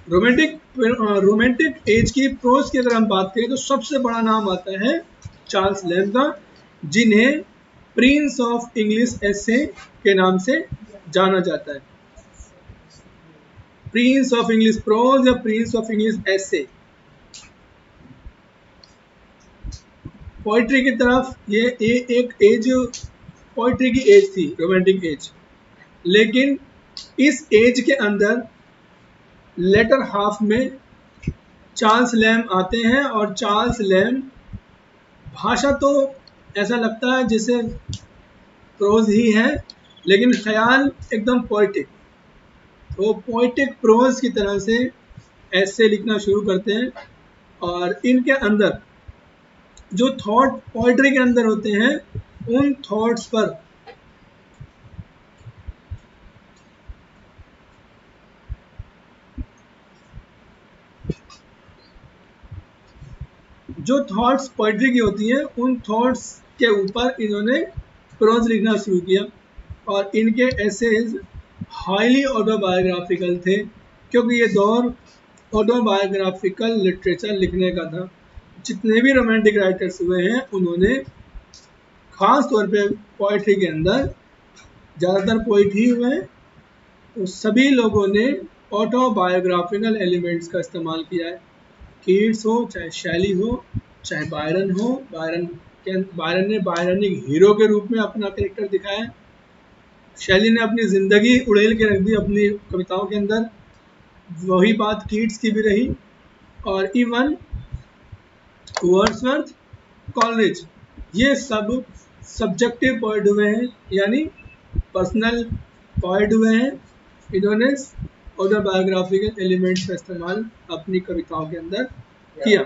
Romantic as की pros की अगर हम बात करें तो सबसे बड़ा नाम आता है चार्ल्स लैम्ब का, जिन्हें प्रिंस ऑफ इंग्लिश एसे के नाम से जाना जाता है। प्रिंस ऑफ इंग्लिश प्रोज या Prince of English essay. Poetry की तरफ ये एक एज पोइट्री की एज थी, रोमांटिक एज, लेकिन इस एज के अंदर लेटर हाफ में चार्ल्स लैम्ब आते हैं, और चार्ल्स लैम्ब भाषा तो ऐसा लगता है जैसे प्रोज ही है, लेकिन ख्याल एकदम पोइटिक। तो पोइटिक प्रोज की तरह से ऐसे लिखना शुरू करते हैं, और इनके अंदर जो थॉट पोइट्री के अंदर होते हैं उन थॉट्स पर जो थॉट्स पोइट्री की होती हैं उन थॉट्स के ऊपर इन्होंने प्रोज लिखना शुरू किया, और इनके एसेज हाईली ऑटोबायोग्राफिकल थे, क्योंकि ये दौर ऑटोबायोग्राफिकल लिटरेचर लिखने का था। जितने भी रोमांटिक राइटर्स हुए हैं उन्होंने खास तौर पे पोइट्री के अंदर, ज़्यादातर पोइट ही हुए हैं, तो सभी लोगों ने ऑटोबायोग्राफिकल एलिमेंट्स का इस्तेमाल किया है। कीट्स हो, चाहे शैली हो, चाहे बायरन हो। बायरन ने बायरनिक हीरो के रूप में अपना कैरेक्टर दिखाया है। शैली ने अपनी ज़िंदगी उड़ेल के रख दी अपनी कविताओं के अंदर। वही बात कीट्स की भी रही, और इवन वर्ड्सवर्थ, कॉलरिज, ये सब सब्जेक्टिव पोइट हुए हैं, यानी पर्सनल पोइट हुए हैं। इन्होंने ऑटोबायोग्राफिकल एलिमेंट्स का इस्तेमाल अपनी कविताओं के अंदर किया।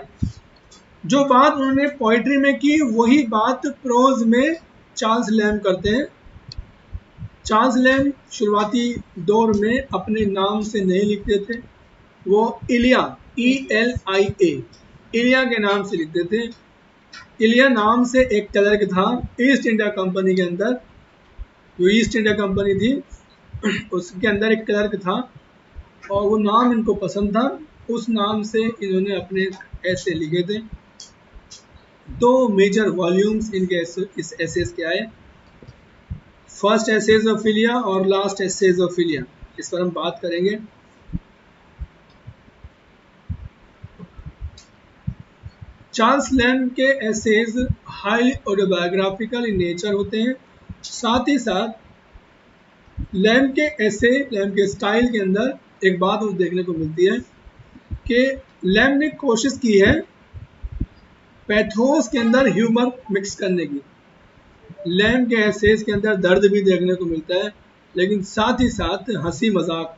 जो बात उन्होंने पोइट्री में की वही बात प्रोज में चार्ल्स लैम्ब करते हैं। चार्ल्स लैम्ब शुरुआती दौर में अपने नाम से नहीं लिखते थे, वो इलिया, ELIA, इलिया के नाम से लिखते थे। इलिया नाम से एक क्लर्क था ईस्ट इंडिया कंपनी के अंदर। जो ईस्ट इंडिया कंपनी थी उसके अंदर एक क्लर्क था, और वो नाम इनको पसंद था, उस नाम से इन्होंने अपने ऐसे लिखे थे। 2 मेजर वॉल्यूम्स इनके इस एसेस के आए, फर्स्ट एसेज ऑफ इलिया और लास्ट एसेज ऑफ इलिया, इस पर हम बात करेंगे। चार्ल्स लैम्ब के essays highly autobiographical in nature होते हैं। साथ ही साथ लैम्ब के एसे, लैम्ब के स्टाइल के अंदर एक बात और देखने को मिलती है कि लैम्ब ने कोशिश की है पैथोस के अंदर ह्यूमर मिक्स करने की। लैम्ब के एसेज के अंदर दर्द भी देखने को मिलता है, लेकिन साथ ही साथ हंसी मजाक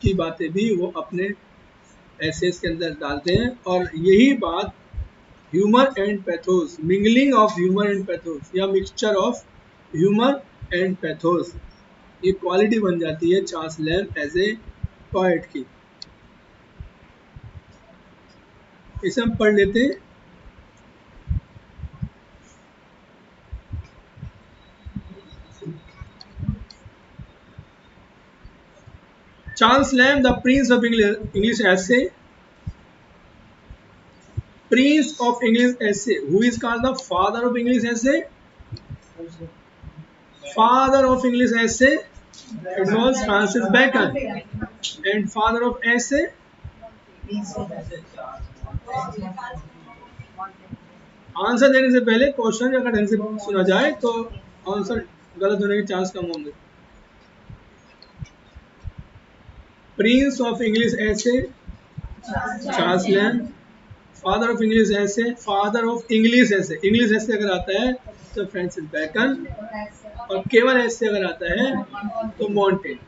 की बातें भी वो अपने एसेज के अंदर डालते हैं, और यही बात humour and pathos, mingling of humour and pathos, या mixture of humour and pathos, ये क्वालिटी बन जाती है Charles Lamb as a poet की। इसे हम पढ़ लेते हैं। Charles Lamb, the Prince of English Essay. Prince of English Essay. Who is called the father of English Essay? Father of English Essay. It was Francis Bacon. And father of Essay? Answer देने से पहले question अगर ढंग से सुना जाए तो answer गलत होने के चांस कम होंगे। Prince of English essay Charles Lamb, father of English essay, father of English essay, English essay अगर आता है तो फ्रांसिस बैकन, और केवल एसे अगर आता है तो मॉन्टेन।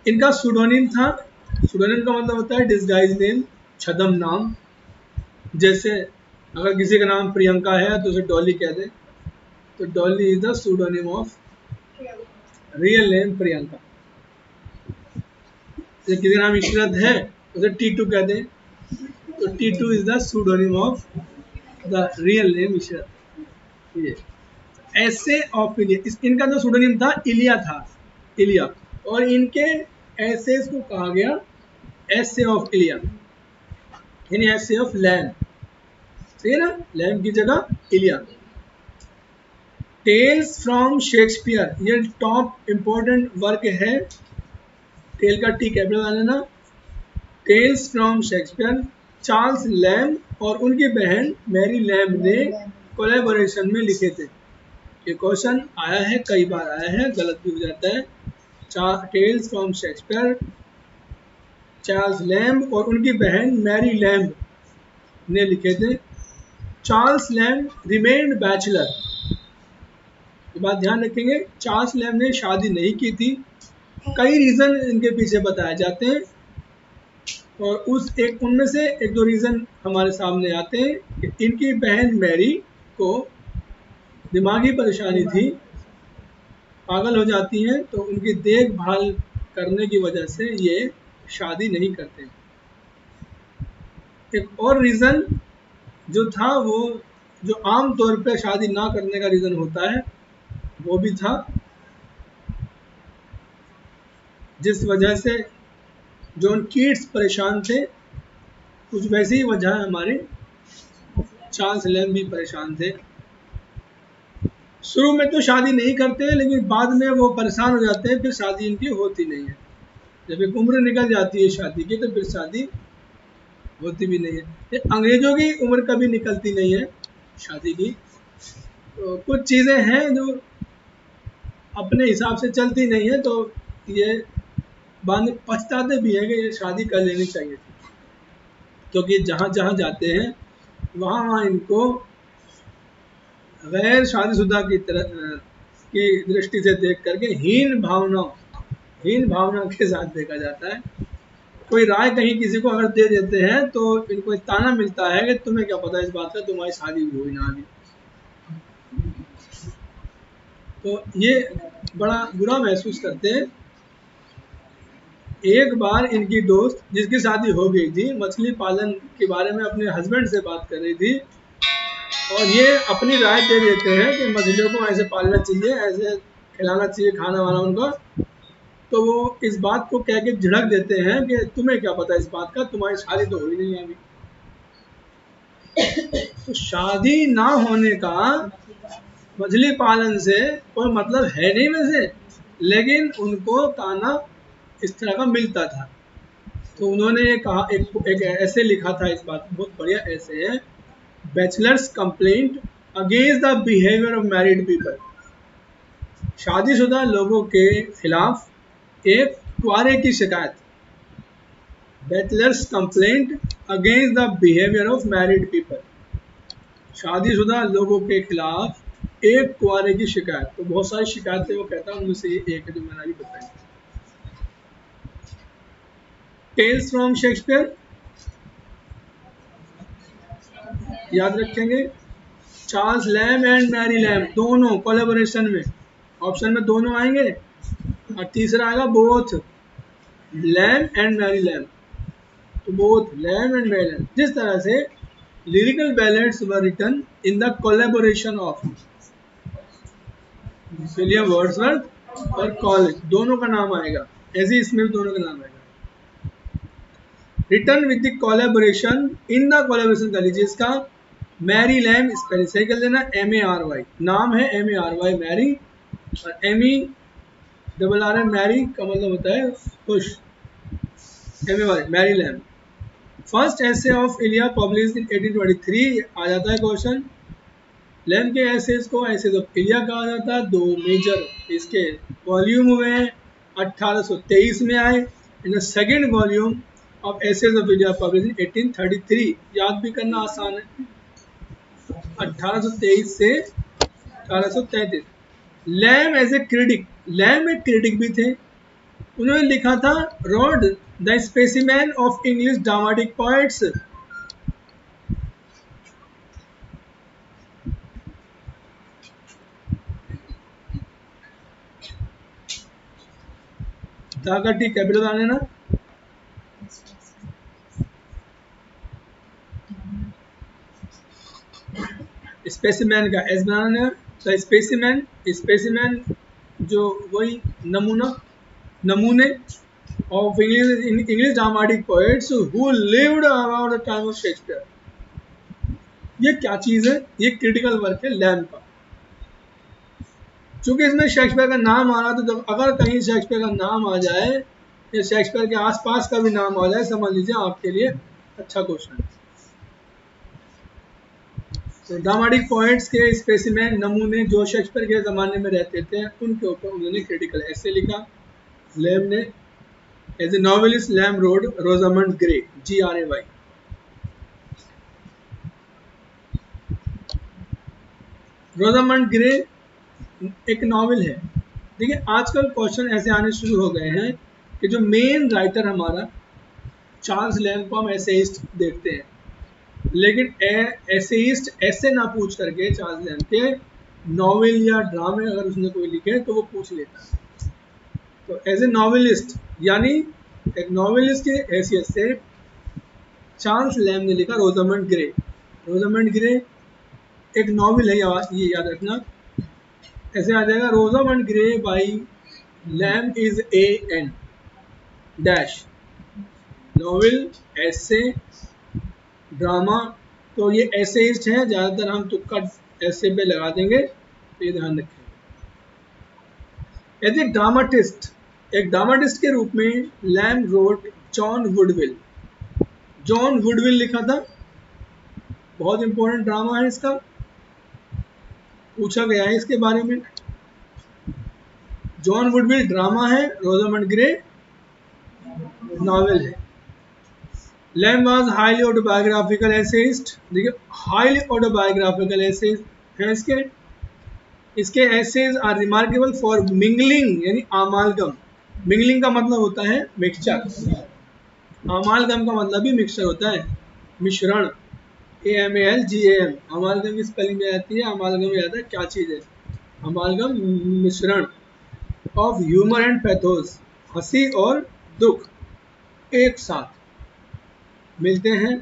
इनका सुडोनिम था, सुडोनिम का मतलब होता है डिस्गाइज नेम, छद्म नाम। जैसे अगर किसी का नाम प्रियंका है तो उसे डॉली कह दे, तो Dolly is the pseudonym of real name Priyanka. किसी का नाम इशरत है उसे टीटू कह दे, तो Titu is the pseudonym of the real name Ishrat. ये ऐसे ऑफ इलिया, इनका जो सुडोनिम था इलिया था, इलिया, और इनके एसेस को कहा गया एसे ऑफ इलिया, यानी एसे ऑफ लैम, सही है ना, लैम की जगह इलिया। टेल्स फ्रॉम शेक्सपियर, ये टॉप इंपॉर्टेंट वर्क है, टेल का टी कैपिटल आ लेना। Tales from Shakespeare Charles Lamb और उनकी बहन मैरी लैम ने कोलैबोरेशन में लिखे थे। ये क्वेश्चन आया है, कई बार आया है, गलत भी हो जाता है। Tales from Shakespeare Charles Lamb और उनकी बहन मैरी लैम ने लिखे थे। चार्ल्स लैम रिमेन्ड बैचलर, ये बात ध्यान रखेंगे, चार्ल्स लैम ने शादी नहीं की थी। कई रीजन इनके पीछे बताए जाते हैं और उनमें से एक दो रीजन हमारे सामने आते हैं कि इनकी बहन मैरी को दिमागी परेशानी थी, पागल हो जाती हैं, तो उनकी देखभाल करने की वजह से ये शादी नहीं करते। एक और रीज़न जो था, वो जो आम तौर पे शादी ना करने का रीज़न होता है, वो भी था, जिस वजह से जॉन कीट्स परेशान थे, कुछ वैसी ही वजह है हमारे चार्ल्स लैम भी परेशान थे। शुरू में तो शादी नहीं करते हैं, लेकिन बाद में वो परेशान हो जाते हैं, फिर शादी इनकी होती नहीं है। जब एक उम्र निकल जाती है शादी की, तो फिर शादी होती भी नहीं है। अंग्रेजों की उम्र कभी निकलती नहीं है शादी की। तो कुछ चीज़ें हैं जो अपने हिसाब से चलती नहीं है, तो ये बाद में पछताते भी हैं कि ये शादी कर लेनी चाहिए थी, क्योंकि जहाँ जहाँ जाते हैं वहाँ वहाँ इनको गैर शादीशुदा की तरह की दृष्टि से देख करके हीन भावना के साथ देखा जाता है। कोई राय कहीं किसी को अगर दे देते हैं तो इनको एक ताना मिलता है कि तुम्हें क्या पता इस बात का, तुम्हारी शादी हुई ना अभी। तो ये बड़ा बुरा महसूस करते हैं। एक बार इनकी दोस्त जिसकी शादी हो गई थी, मछली पालन के बारे में अपने हस्बैंड से बात कर रही थी, और ये अपनी राय दे देते हैं कि मछलियों को ऐसे पालना चाहिए, ऐसे खिलाना चाहिए खाना वाना उनका। तो वो इस बात को कह के झिड़क देते हैं कि तुम्हें क्या पता इस बात का, तुम्हारी शादी तो हुई नहीं अभी। तो शादी ना होने का मछली पालन से कोई मतलब है नहीं वैसे, लेकिन उनको ताना इस तरह का मिलता था। तो उन्होंने कहा, एक ऐसे लिखा था इस बात, बहुत बढ़िया ऐसे है, bachelors complaint against the behaviour of married people, शादीशुदा लोगों के खिलाफ एक कुआरे की शिकायत। Bachelors complaint against the behaviour of married people, शादीशुदा लोगों के खिलाफ एक कुआरे की शिकायत। तो बहुत सारी शिकायतें वो कहता है, उनमें से ये एक है जो मैंने अभी बताई। टेल्स फ्रॉम शेक्सपियर याद रखेंगे, Charles Lamb and Mary Lamb दोनों कोलैबोरेशन में, ऑप्शन में दोनों आएंगे, और तीसरा आएगा both Lamb and Mary Lamb. तो both Lamb and Mary Lamb, जिस तरह से lyrical ballads were written in the collaboration of William Wordsworth और कॉलेज, दोनों का नाम आएगा, ऐसे इसमें भी दोनों का नाम आएगा। Written with the collaboration, in the collaboration कर लीजिए इसका, मैरी लैम स्पेलिंग सही कर लेना, MARY, नाम है MARY मैरी, और ME मैरी का मतलब होता है खुश, MARY मैरी लैम। फर्स्ट ऐसे ऑफ इलिया पब्लिश इन 1823, आ जाता है क्वेश्चन। लैम के एसेज को एसेज ऑफ इलिया कहा जाता है। दो मेजर इसके वॉल्यूम हुए हैं, 1823 में आए। In the second volume of essays of Elia published in 1833, याद भी करना आसान है, 1823 से 1833। Lamb as a critic, Lamb एक क्रिटिक भी थे, उन्होंने लिखा था wrote the specimen of English dramatic poets, T capital आने ना, स्पेसिमैन का एस बनाना, द स्पेसिमैन, स्पेसिमैन जो वही नमूना, नमूने of English dramatic poets who lived around the time of Shakespeare. ये क्या चीज है? ये क्रिटिकल वर्क है लैम का। चूंकि इसमें शेक्सपियर का नाम आ रहा था, तो अगर कहीं शेक्सपियर का नाम आ जाए या शेक्सपियर के आसपास का भी नाम आ जाए, समझ लीजिए आपके लिए अच्छा क्वेश्चन है। तो ड्रामेटिक पोएट्स के स्पेसिमेन नमूने जो शेक्सपियर के ज़माने में रहते थे, उनके ऊपर उन्होंने क्रिटिकल ऐसे लिखा लैम ने। As a novelist Lamb wrote Rosamund Gray, GRAY। Rosamund Gray एक नॉवेल है। देखिए आजकल क्वेश्चन ऐसे आने शुरू हो गए हैं कि जो मेन राइटर हमारा चार्ल्स लैम को हम एसेइस्ट देखते हैं, लेकिन एसेइस्ट ऐसे ना पूछ करके चार्ल्स लैम के नॉवेल या ड्रामे अगर उसने कोई लिखे तो वो पूछ लेता है। तो एज ए नॉवेलिस्ट, यानी एक नॉवेलिस्ट की हैसियत से चार्ल्स लैम ने लिखा रोजामंड ग्रे। रोजामंड ग्रे एक नॉवेल है, ये याद रखना। ऐसे आ जाएगा Rosamund Gray by Lamb is AN dash novel, ऐसे, ड्रामा। तो ये एसेइस्ट है, ज़्यादातर हम तुक्का ऐसे पे लगा देंगे, तो ये ध्यान रखें। एज ए ड्रामाटिस्ट, एक ड्रामाटिस्ट के रूप में लैम रोट जॉन वुडविल। जॉन वुडविल लिखा था, बहुत इंपॉर्टेंट ड्रामा है इसका, पूछा गया है इसके बारे में। जॉन वुडविल ड्रामा है, रोजामंड ग्रे नॉवेल है। Lamb was highly autobiographical essayist. देखिए हाईली ऑटोबायोग्राफिकल एसेज हैं इसके essays are remarkable for mingling, यानी अमालगम। मिंगलिंग का मतलब होता है मिक्सचर, अमालगम का मतलब भी मिक्सचर होता है, मिश्रण। AMALGAM अमालगम की स्पेलिंग में आती है। अमालगम में आता है क्या चीज़ है? अमालगम मिश्रण ऑफ ह्यूमर एंड पैथोस, हंसी और दुख एक साथ मिलते हैं।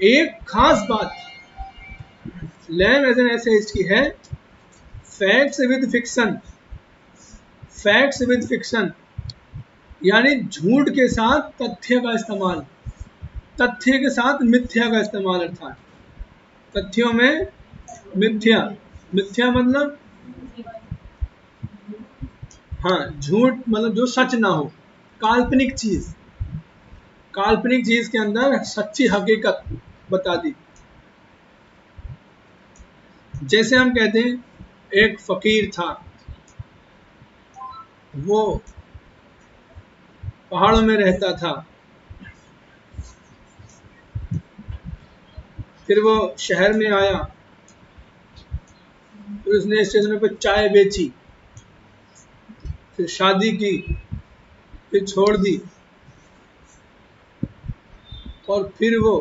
एक खास बात लैम एज एन एसेइस्ट की है, facts with fiction. Facts with fiction यानी झूठ के साथ तथ्य का इस्तेमाल, तथ्य के साथ मिथ्या का इस्तेमाल। अर्थात तथ्यों में मिथ्या, मिथ्या मतलब हाँ झूठ मतलब जो सच ना हो, काल्पनिक चीज, काल्पनिक चीज के अंदर सच्ची हकीकत बता दी। जैसे हम कहते हैं एक फकीर था, वो पहाड़ों में रहता था, फिर वो शहर में आया, फिर उसने स्टेशन पर चाय बेची, फिर शादी की, फिर छोड़ दी, और फिर वो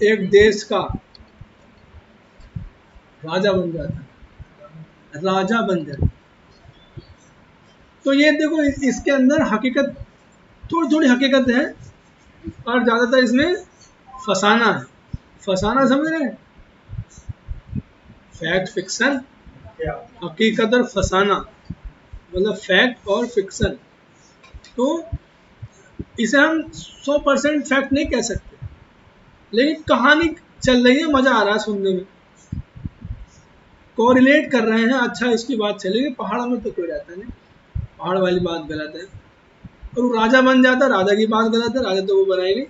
एक देश का राजा बन जाता, राजा बन जाता। तो ये देखो इसके अंदर हकीकत, थोड़ी थोड़ी हकीकत है, और ज़्यादातर इसमें फसाना है। फसाना समझ रहे हैं? फैक्ट फिक्शन, हकीकत और फसाना, मतलब फैक्ट और फिक्शन। तो इसे हम 100% फैक्ट नहीं कह सकते, लेकिन कहानी चल रही है, मजा आ रहा है सुनने में, कोरिलेट कर रहे हैं, अच्छा इसकी बात चलेगी। पहाड़ों में तो कोई रहता नहीं, पहाड़ वाली बात गलत है। और वो राजा बन जाता, राजा की बात गलत है, राजा तो वो बनाएगी,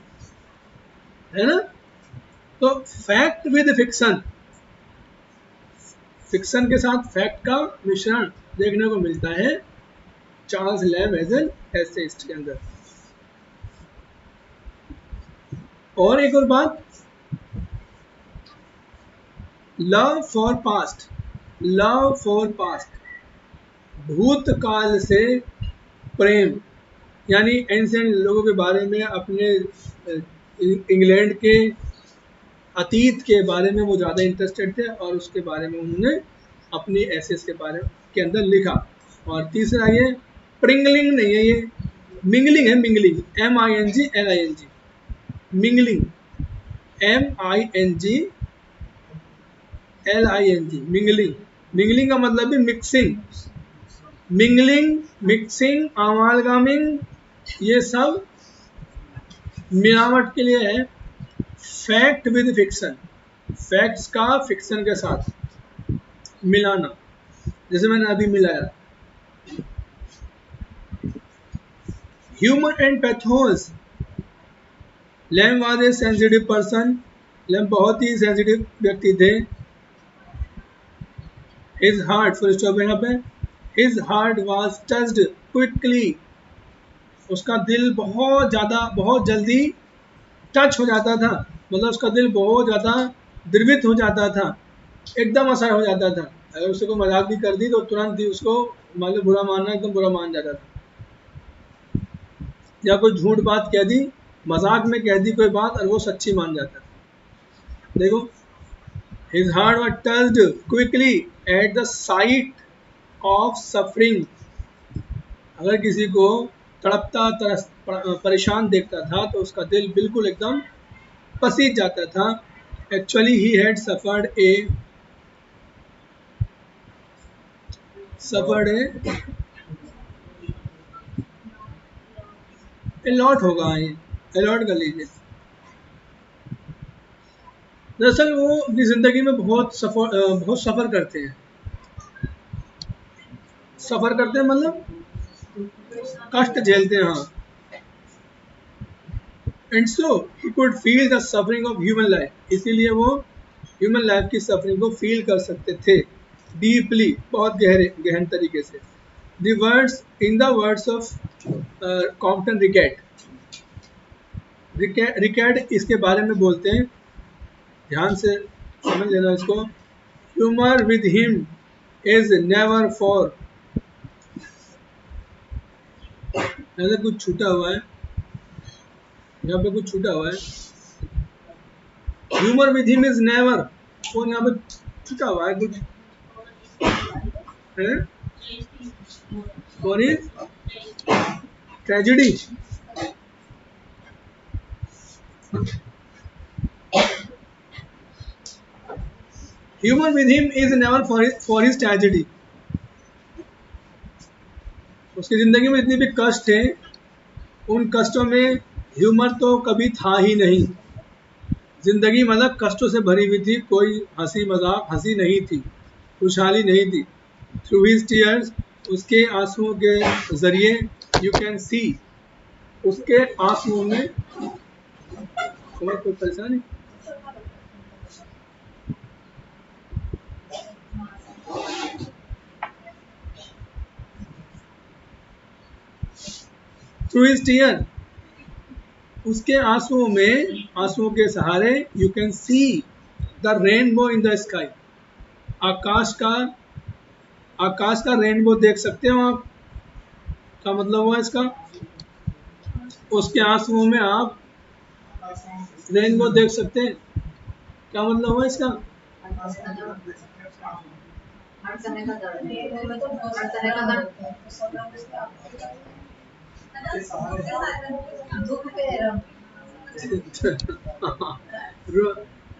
है ना। तो फैक्ट विद फिक्शन, फिक्शन के साथ फैक्ट का मिश्रण देखने को मिलता है Charles Lamb as an essayist के अंदर। और एक और बात, love for past, love for past, भूतकाल से प्रेम, यानी एंशिएंट लोगों के बारे में, अपने इंग्लैंड के अतीत के बारे में वो ज़्यादा इंटरेस्टेड थे, और उसके बारे में उन्होंने अपनी एसेस के बारे के अंदर लिखा। और तीसरा ये प्रिंगलिंग नहीं है, ये मिंगलिंग है, mingling, MINGLING, mingling, MINGLING, mingling. Mingling का मतलब भी मिक्सिंग, मिंगलिंग, मिक्सिंग, अमालगमिंग, ये सब मिलावट के लिए है। फैक्ट विद फिक्शन, फैक्ट्स का फिक्शन के साथ मिलाना, जैसे मैंने अभी मिलाया। Humour and pathos, Lamb was a sensitive person, Lamb बहुत ही सेंसिटिव व्यक्ति थे। हिज हार्ट, फुल स्टॉप यहाँ पे, his heart was touched quickly, उसका दिल बहुत जल्दी टच हो जाता था, मतलब उसका दिल बहुत ज़्यादा द्रवित हो जाता था, एकदम असर हो जाता था। अगर उससे कोई मजाक भी कर दी तो तुरंत ही उसको मान लो बुरा मानना, एकदम बुरा मान जाता था। या कोई झूठ बात कह दी, मजाक में कह दी कोई बात और वो सच्ची मान जाता था। देखो, his heart was touched quickly at the site of suffering, अगर किसी को तड़पता परेशान देखता था तो उसका दिल बिल्कुल एकदम पसीज जाता था। Actually he had suffered a lot होगा, अलॉट कर लीजिए। दरअसल वो अपनी जिंदगी में बहुत सफर करते हैं। सफर करते हैं मतलब कष्ट झेलते हैं, हाँ। And so he could feel the suffering of human life, इसीलिए वो ह्यूमन लाइफ की सफरिंग को फील कर सकते थे डीपली, बहुत गहन तरीके से। The words, in the words of Compton Rickett, Rickett इसके बारे में बोलते हैं, ध्यान से समझ लेना इसको। Humour with him is never for, ऐसे कुछ छूटा हुआ है यहाँ पे, कुछ छूटा हुआ है। Humour with him is never, और यहाँ पे छूटा हुआ है कुछ है, for his tragedy. Humour with him is never for his tragedy, उसकी जिंदगी में जितने भी कष्ट थे, उन कष्टों में ह्यूमर तो कभी था ही नहीं। जिंदगी मतलब कष्टों से भरी हुई थी, कोई हंसी मजाक, हंसी नहीं थी, खुशहाली नहीं थी। थ्रू हिज टीयर्स, उसके आंसुओं के जरिए, यू कैन सी, उसके आंसुओं में, और कोई परेशानी, थ्रू हिज टीयर, उसके आंसुओं में, आंसुओं के सहारे, you can see the rainbow in the sky, आकाश का रेनबो देख सकते हो आप। क्या मतलब हुआ इसका? उसके आंसुओं में आप रेनबो देख सकते हैं, क्या मतलब हुआ इसका?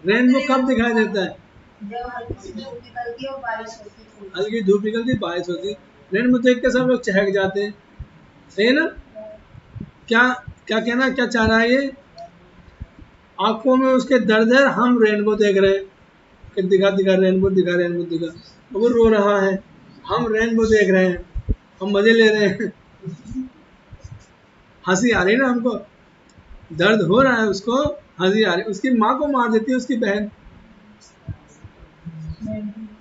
रेनबो कब दिखाई देता है? हल्की धूप निकलती, बारिश होती, रेनबो देख के सब लोग चहक जाते हैं, सही ना? क्या क्या कहना क्या चाह रहा है ये? आंखों में उसके दर्द है, हम रेनबो देख रहे हैं कि दिखा दिखा रेनबो दिखा, रेनबो दिखा, वो रो रहा है, हम रेनबो देख रहे हैं, हम मजे ले रहे हैं, हंसी आ रही है ना हमको, दर्द हो रहा है उसको, हंसी आ रही। उसकी माँ को मार देती है उसकी बहन।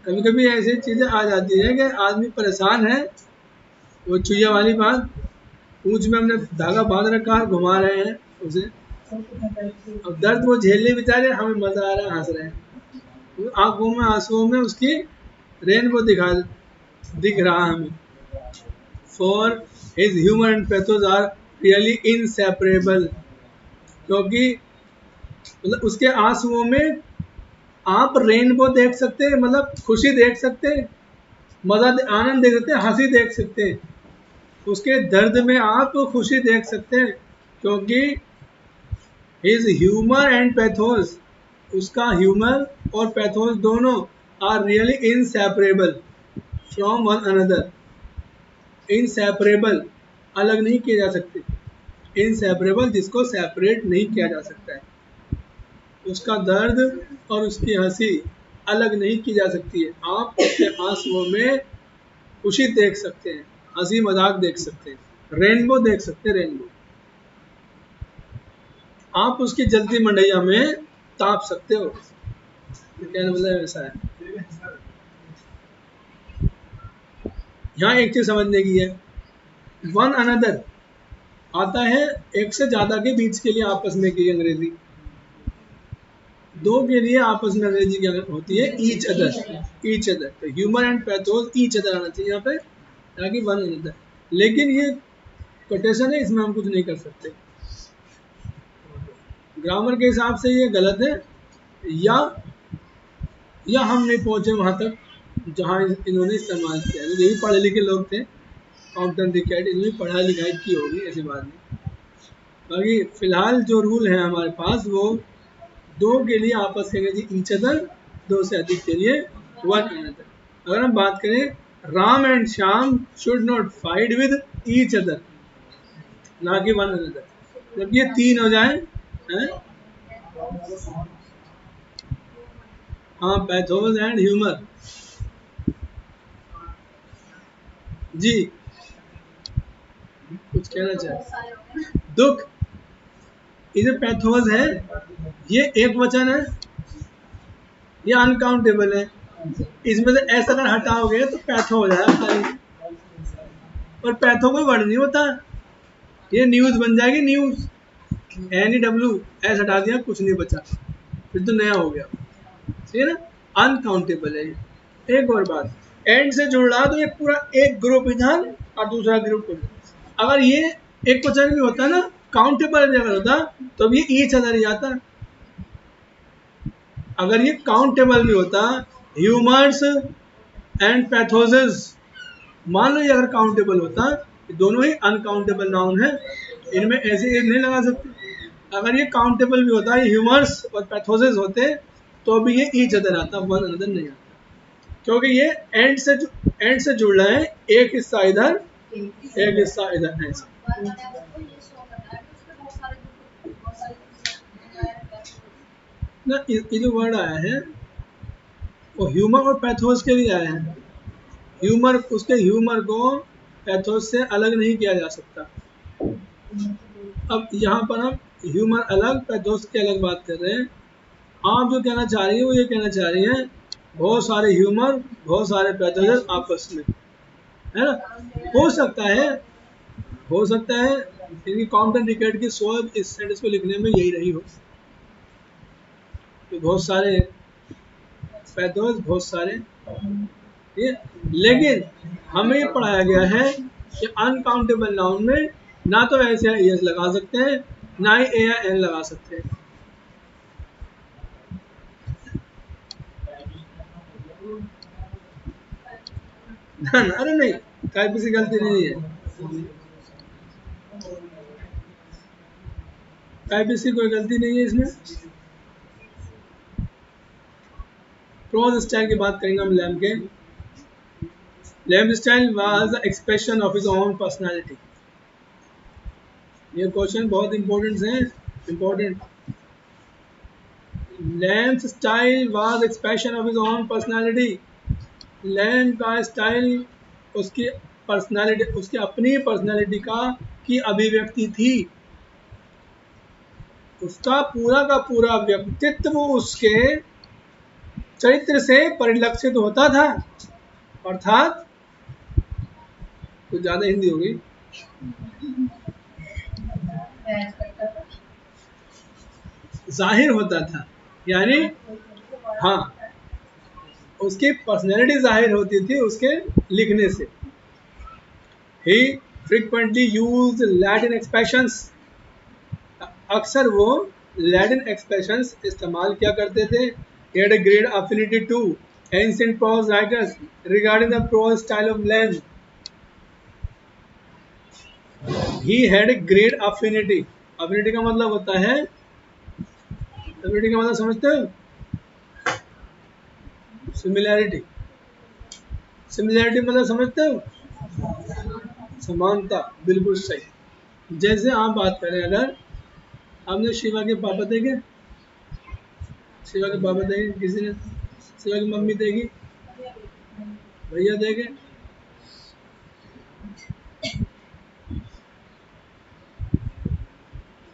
कभी कभी ऐसी चीजें आ जाती है कि आदमी परेशान है, वो चुईया वाली बात, पूंछ में हमने धागा बांध रखा है, घुमा रहे हैं उसे, अब दर्द वो झेलने बेचारे, हमें मजा आ रहा है, हंस रहे हैं, आंखों में आंसुओं में उसकी रेनबो दिख रहा है हमें। For his humour and pathos are really inseparable, क्योंकि मतलब उसके आंसुओं में आप रेनबो देख सकते हैं, मतलब खुशी देख सकते हैं, मजा आनंद देख सकते हैं, हंसी देख सकते हैं, उसके दर्द में आप खुशी देख सकते हैं, क्योंकि हिज ह्यूमर एंड पैथोस, उसका ह्यूमर और पैथोस दोनों are really inseparable from one another, inseparable, अलग नहीं किए जा सकते। इनसेपरेबल जिसको सेपरेट नहीं किया जा सकता है, उसका दर्द और उसकी हंसी अलग नहीं की जा सकती है। आप उसके आंसुओं में खुशी देख सकते हैं, हंसी मजाक देख सकते हैं, रेनबो देख सकते हैं, रेनबो। आप उसकी जलती मंडैया में ताप सकते हो। कहने मतलब ऐसा है। यहाँ एक चीज समझने की है, वन अनदर आता है एक से ज्यादा के बीच के लिए आपस में की अंग्रेजी, दो के लिए आपस में अंग्रेजी क्या होती है, ईच अदर। ईच अदर, तो humour and pathos each other आना चाहिए यहाँ पे, ताकि वन अनदर। लेकिन ये कोटेशन है, इसमें हम कुछ नहीं कर सकते। ग्रामर के हिसाब से ये गलत है, या हम नहीं पहुंचे वहां तक जहां इन्होंने इस्तेमाल किया है। ये भी पढ़े लिखे लोग थे, कॉम्पटन रिकेट, इन्होंने पढ़ाई लिखाई की होगी, ऐसी बात नहीं। बाकी फिलहाल जो रूल है हमारे पास, वो दो के लिए आपस के अंग्रेजी ईच अदर, दो से अधिक के लिए वन अनदर। अगर हम बात करें, Ram and Shyam should not fight with each other, ना कि वन अनदर। जब ये तीन हो जाए, हैं? हाँ, पैथोस एंड ह्यूमर। जी, कुछ कहना चाहे? दुख, ये पैथोस है, ये एक वचन है, ये अनकाउंटेबल है। इसमें से ऐसा अगर हटाओगे तो पैथो हो जाएगा खाली, और पैथो कोई वर्ड नहीं होता, ये न्यूज बन जाएगी, न्यूज। NEW एस हटा दिया, कुछ नहीं बचा, फिर तो नया हो गया। ठीक है ना, अनकाउंटेबल है ये। एक और बात, एंड से जुड़ रहा तो ये पूरा एक ग्रुप इधर और दूसरा ग्रुप उधर। अगर ये एक वचन भी होता ना, काउंटेबल भी अगर होता, तो ये ईच अदर ही आता। अगर ये काउंटेबल भी होता, ह्यूमर्स एंड पैथोसिस, मान लो ये अगर काउंटेबल होता, दोनों ही अनकाउंटेबल नाउन है, इनमें ऐसे एक नहीं लगा सकते। अगर ये काउंटेबल भी होता, ये ह्यूमर्स और पैथोसिस होते, तो अभी ये ईच अदर आता, वन अनदर नहीं आता। क्योंकि ये एंड से जुड़ रहे हैं, एक हिस्सा इधर एक हिस्सा इधर, ऐसा। ना ये जो वर्ड आया है, वो ह्यूमर और पैथोस के लिए आया है। ह्यूमर, उसके ह्यूमर को पैथोस से अलग नहीं किया जा सकता। अब यहाँ पर हम ह्यूमर अलग, पैथोस की अलग बात कर रहे हैं। आप जो कहना चाह रही है, वो ये कहना चाह रही है, बहुत सारे ह्यूमर, बहुत सारे पैथोस आपस में, है ना। हो सकता है, हो सकता है इनकी कॉम्पटन रिकेट की सोच इस सेंटेंस को लिखने में यही रही हो, कि बहुत सारे पैथोस, बहुत सारे ये। लेकिन हमें पढ़ाया गया है कि अनकाउंटेबल नाउन में ना तो ऐसे एस लगा सकते हैं, ना ही ए या एन लगा सकते हैं। ना ना, अरे नहीं, टाइपिस्ट की गलती नहीं है, टाइपिस्ट की कोई गलती नहीं है इसमें। प्रोज स्टाइल की बात करेंगे हम लैम के। Lamb style was the expression of his own personality. ये क्वेश्चन बहुत इंपॉर्टेंट है, important. Lamb's style was expression of his own personality. Lamb का स्टाइल उसकी पर्सनालिटी, उसकी अपनी पर्सनालिटी का की अभिव्यक्ति थी। उसका पूरा का पूरा व्यक्तित्व उसके चरित्र से परिलक्षित होता था। अर्थात कुछ ज्यादा हिंदी होगी, जाहिर होता था, यानी हाँ, उसकी पर्सनैलिटी जाहिर होती थी उसके लिखने से। ही फ्रीक्वेंटली यूज्ड लैटिन एक्सप्रेशंस, अक्सर वो लैटिन एक्सप्रेशंस इस्तेमाल किया करते थे। He had a great affinity to ancient prose writers regarding the prose style of Lamb. He had a great affinity. Affinity का मतलब होता है, affinity का मतलब समझते हो? Similarity. Similarity मतलब समझते हो? समानता, बिल्कुल सही। जैसे आप बात करें, अगर आपने शिवा के पापा देखे, शिवा के पापा देखे किसी ने, शिवा की मम्मी देखी, भैया देखे,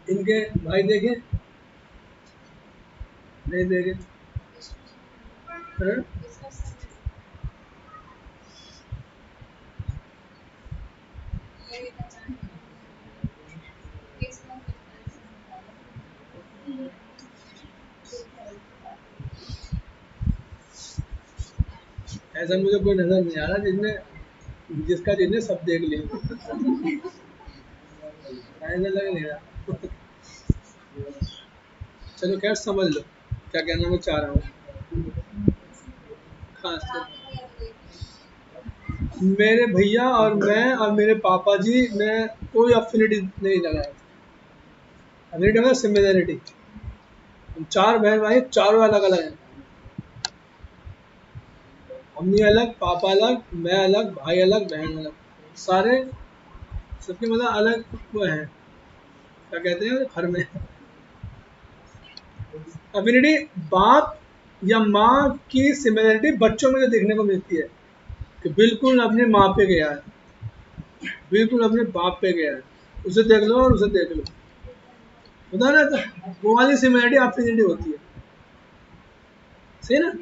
इनके भाई देखे, नहीं देखे, हैं? ऐसा मुझे कोई नजर नहीं आ रहा जिसने सब देख लिया, ऐसा लग नहीं रहा। चलो खैर, समझ लो क्या कहना मैं चाह रहा हूँ। खास कर मेरे भैया और मैं और मेरे पापा जी में कोई अफिनिटी नहीं लगाया। अफिनिटी मतलब सिमिलरिटी। हम चार बहन भाई, चारों अलग अलग हैं। मम्मी अलग, पापा अलग, मैं अलग, भाई अलग, बहन अलग, सारे सबके मतलब अलग वो हैं, क्या कहते हैं घर में। अफिनिटी बाप या माँ की सिमिलरिटी बच्चों में जो देखने को मिलती है कि बिल्कुल अपने माँ पे गया है, बिल्कुल अपने बाप पे गया है, उसे देख लो और उसे देख लो, होता है ना, तो वो वाली सिमिलरिटी अफिनिटी होती है, सही ना।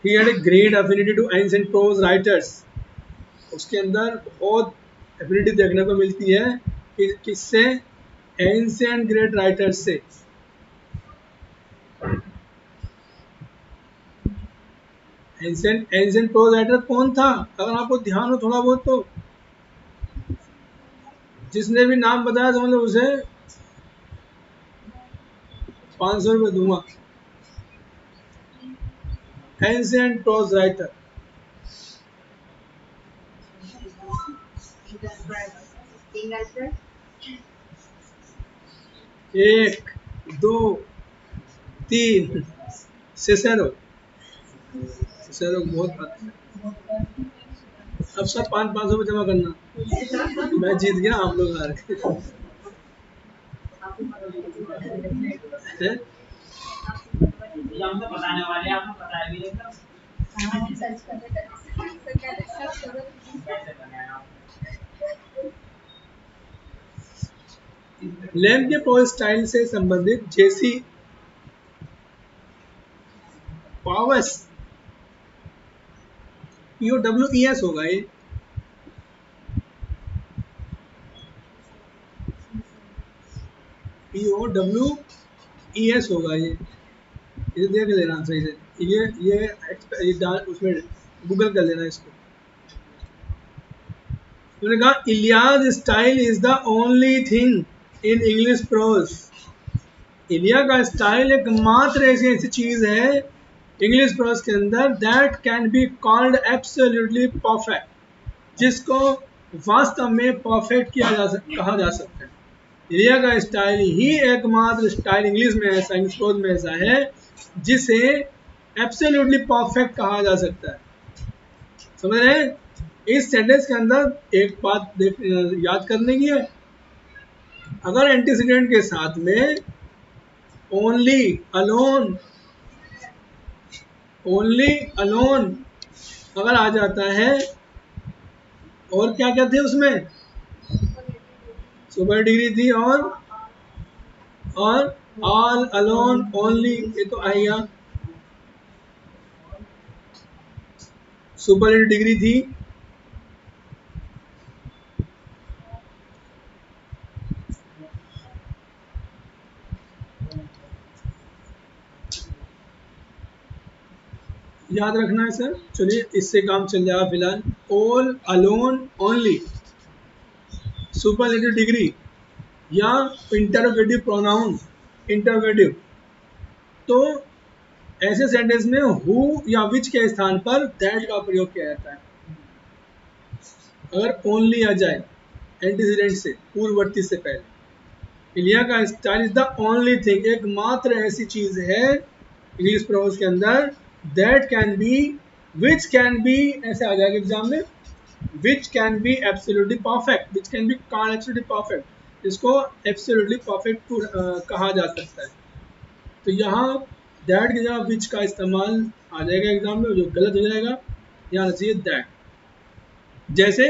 He had a great affinity to ancient prose writers. उसके अंदर बहुत एबिलिटी देखने को मिलती है कि किससे, एंशिएंट ग्रेट राइटर्स से। एंशिएंट प्रोज राइटर कौन था, अगर आपको ध्यान हो थोड़ा बहुत तो, जिसने भी नाम बताया तो मतलब उसे 500 रुपये दूंगा। एंशिएंट प्रोज राइटर, एक, दो, तीन, सिसेरो, सिसेरो बहुत बात है। अब सब 500-500 जमा करना, मैं जीत गया, आप लोग हार गए। हैं? हम तो बताने वाले, आपको बताया भी नहीं था। लैम्प के प्रोज स्टाइल से संबंधित जेसी पावस, POWES होगा ये, POWES होगा ये, इसे देख लेना सही से, ये उसमें गूगल कर लेना इसको। उन्होंने कहा Elia's style is the only thing in English prose. Elia का स्टाइल एकमात्र ऐसी चीज है इंग्लिश प्रोज के अंदर that can be called absolutely perfect, जिसको वास्तव में परफेक्ट कहा जा सकता है। इलिया का स्टाइल ही एकमात्र स्टाइल इंग्लिश में ऐसा, इंग्लिश प्रोज में ऐसा है जिसे एब्सोल्युटली परफेक्ट कहा जा सकता है। समझ रहे हैं? इस सेंटेंस के अंदर एक बात याद करने की है, अगर एंटीसीडेंट के साथ में ओनली, अलोन, ओनली, अलोन अगर आ जाता है, और क्या कहते हैं उसमें, सुपर डिग्री थी, और ऑल, अलोन, ओनली, ये तो आएगा, सुपर डिग्री थी, याद रखना है सर। चलिए इससे काम चल जाएगा फिलहाल। All, alone, only, superlative degree या इंटरोगेटिव प्रोनाउन, इंटरोगेटिव, तो ऐसे सेंटेंस में हु या विच के स्थान पर दैट का प्रयोग किया जाता है। अगर ओनली आ जाए एंटीसीडेंट से, पूर्ववर्ती से पहले, इलिया का style is the only thing, एकमात्र ऐसी चीज है इंग्लिश प्रोज के अंदर that can be, which can be, ऐसे आ जाएगा एग्जाम में, which can be absolutely perfect, which can be called absolutely perfect, इसको absolutely perfect कहा जा सकता है। तो यहाँ that की जगह which का इस्तेमाल आ जाएगा एग्जाम में, जो गलत हो जाएगा यहाँ आना चाहिए that। जैसे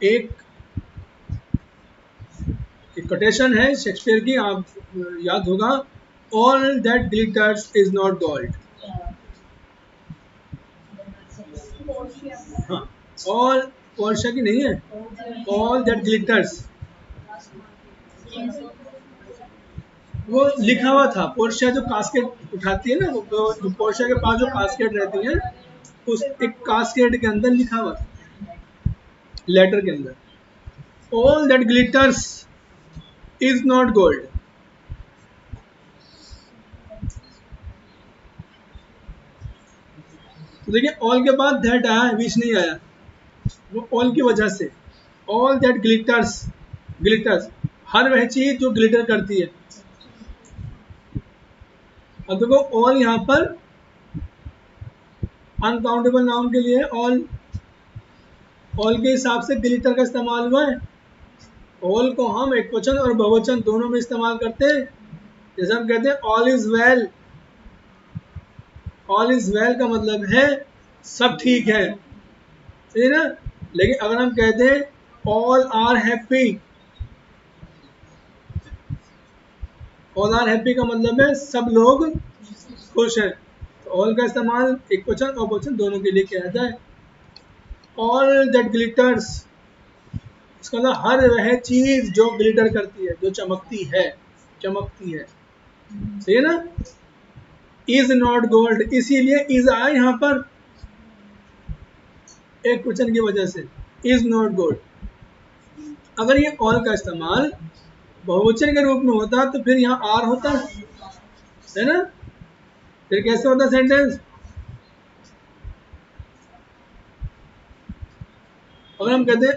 एक कोटेशन है शेक्सपियर की, आप याद होगा, all that glitters is not gold। हाँ, all पोर्शिया की नहीं है, all that glitters, वो लिखा हुआ था। पोर्शिया जो कास्केट उठाती है ना, जो पोर्शिया के पास जो कास्केट रहती है, उस एक कास्केट के अंदर लिखा हुआ था, लेटर के अंदर, all that glitters is not gold. तो देखिए ऑल के बाद दैट आया, विच नहीं आया, वो ऑल की वजह से। ऑल दैट ग्लिटर्स, ग्लिटर्स हर वह चीज जो ग्लिटर करती है। अब देखो ऑल यहाँ पर अनकाउंटेबल नाउन के लिए ऑल, ऑल के हिसाब से ग्लिटर का इस्तेमाल हुआ है। ऑल को हम एक वचन और बहुवचन दोनों में इस्तेमाल करते हैं। जैसे हम कहते हैं all is well, all is well का मतलब है सब ठीक है, सही है ना। लेकिन अगर हम कहते हैं all are happy, all are happy का मतलब है सब लोग खुश हैं। तो ऑल का इस्तेमाल एक वचन और बहुवचन दोनों के लिए किया जाता है। ऑल दैट ग्लिटर्स, इसका मतलब हर वह चीज जो ग्लिटर करती है, जो चमकती है, चमकती है, सही है ना। इज नॉट गोल्ड, इसीलिए इज आया यहाँ पर एक क्वेश्चन की वजह से, इज नॉट गोल्ड। अगर ये ऑल का इस्तेमाल बहुवचन के रूप में होता तो फिर यहाँ आर होता है ना, फिर कैसे होता सेंटेंस। अगर हम कहते हैं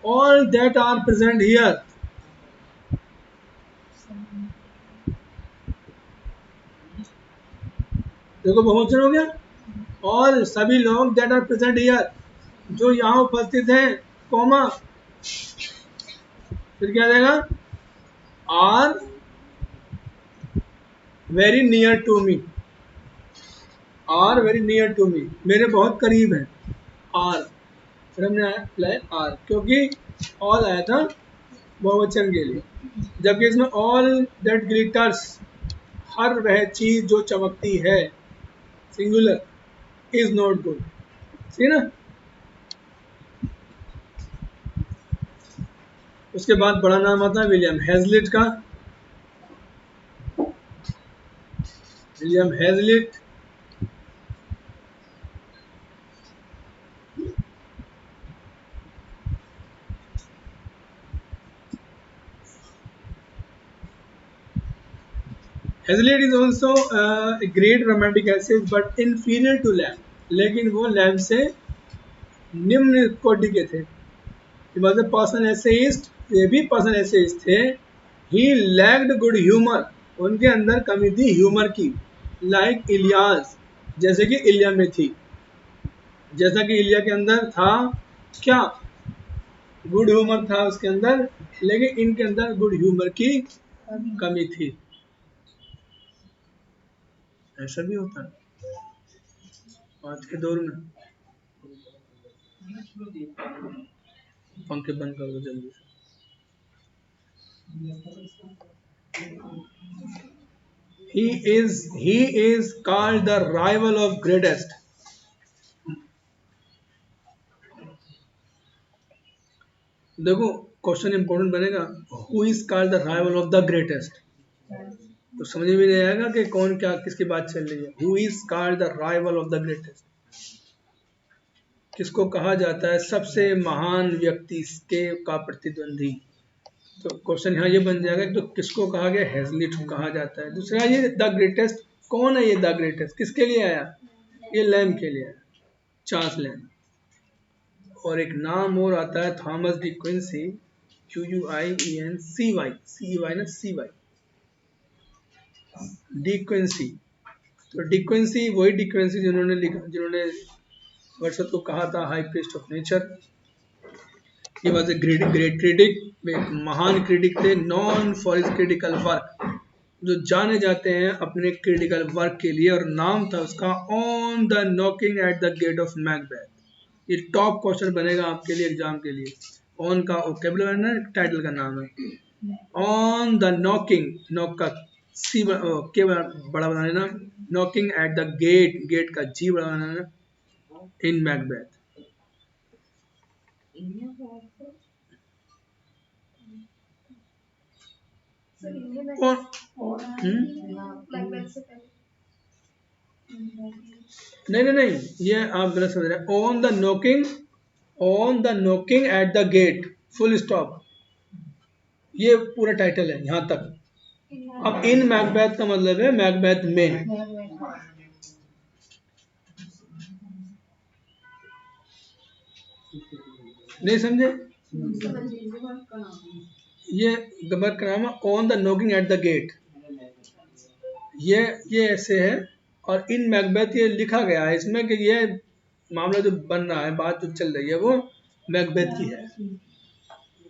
all that are present here, देखो बहुवचन हो गया, ऑल सभी लोग दैट आर प्रेजेंट हियर, जो यहाँ उपस्थित हैं, कॉमा, फिर क्या देगा, are very near to me, are very near to me, मेरे बहुत करीब हैं, आर, फिर हमने अप्लाई आर, क्योंकि ऑल आया था बहुवचन के लिए, जबकि इसमें ऑल दैट ग्लिटर्स, हर वह चीज जो चमकती है, सिंगुलर, इज नॉट गुड, ठीक ना। उसके बाद बड़ा नाम आता है विलियम हेजलिट का, William Hazlitt. Hazlitt is also a great romantic essayist but inferior to Lamb, लेकिन वो लैम्ब से निम्न कोटि के थे। He was a person essayist, ये भी पर्सन एसेइस्ट थे। He lacked good humor, उनके अंदर कमी थी ह्यूमर की, लाइक इलियास, जैसे कि इलिया में थी, जैसा कि इलिया के अंदर था क्या, गुड ह्यूमर था उसके अंदर, लेकिन इनके अंदर गुड ह्यूमर की कमी थी। ऐसा भी होता है आज के दौर में। पंखे बंद कर दो जल्दी से। He is called the rival of greatest। देखो क्वेश्चन इंपॉर्टेंट बनेगा, who is called the rival of the greatest, तो समझ में नहीं आएगा कि कौन क्या किसकी बात चल रही है। Who is called the rival of the greatest, किसको कहा जाता है सबसे महान व्यक्ति के का प्रतिद्वंदी। तो क्वेश्चन यहाँ ये बन जाएगा तो किसको कहा गया, हेजलिट को कहा जाता है। दूसरा ये द ग्रेटेस्ट, कौन है ये द ग्रेटेस्ट, किसके लिए आया, ये लैम्ब के लिए आया, चार्ल्स लैम्ब। और एक नाम और आता है Thomas De Quincey, QUIENCY, CY ना CY, डी क्विंसी। तो डिक्वेंसी वही डिक्वेंसी जिन्होंने वर्ड्सवर्थ को कहा था high priest of nature. He was a great great critic, एक महान क्रिटिक थे, non for his critical work, जो जाने जाते हैं अपने क्रिटिकल वर्क के लिए, और नाम था उसका on the knocking at the gate of Macbeth. ये टॉप क्वेश्चन बनेगा आपके लिए एग्जाम के लिए। ऑन का वोकैबुलरी ना टाइटल का नाम है। ऑन द नॉकिंग, नॉक का सी के बड़ा बना लेना, knocking at the gate, gate का जी बड़ा बना लेना, इन मैकबेथ। नहीं, ये आप गलत समझ रहे हैं। On the knocking at the gate, full stop, ये पूरा टाइटल है यहाँ तक। अब इन मैकबेथ का मतलब है मैकबेथ में। नहीं समझे? ये वर्क का नाम है on the knocking at the gate, ये ऐसे है। और इन मैकबेथ ये लिखा गया है इसमें कि ये मामला जो बन रहा है, बात जो चल रही है, वो मैकबेथ की है।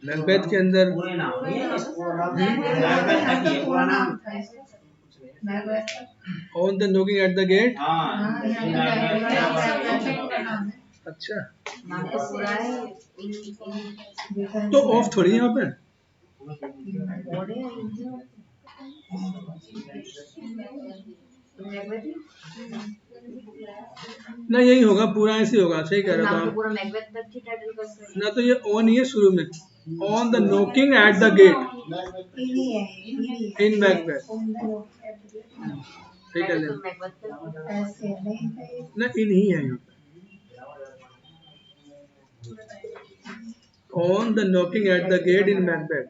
मैकबेथ के अंदर on the knocking at the gate. अच्छा, तो ऑफ थोड़ी यहाँ पे ना, यही होगा पूरा, ऐसे होगा। सही कह रहे हो आप। ना तो ये ऑन ही है शुरू में, on the knocking at the gate in Macbeth. ठीक है ना, इन ही है यहाँ पे। On the knocking at the gate in Macbeth.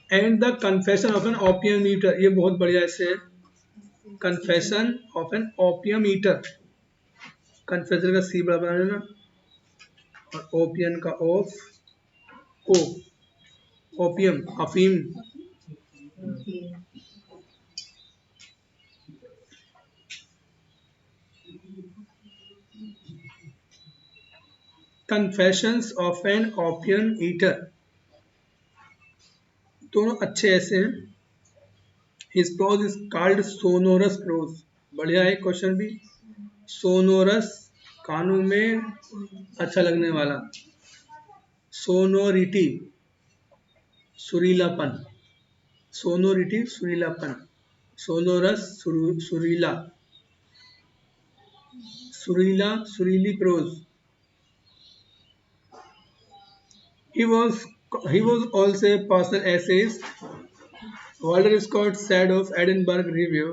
And the confession of an opium eater, ये बहुत बढ़िया ऐसे है। Confession of an opium eater, confession का सी बड़ा बना लेना, और ओपियम का ऑफ, ओ, ओपियम अफीम। Confessions of an opium eater, दोनों अच्छे ऐसे हैं। His prose is called sonorous pros, बढ़िया है क्वेश्चन भी। सोनोरस, कानों में अच्छा लगने वाला, सोनोरिटी सुरीलापन, सोनोरिटी सुरीलापन, सोनोरस सुरीला, सुरीला सुरीली pros. He was also a personal essayist. Walter Scott said of Edinburgh Review,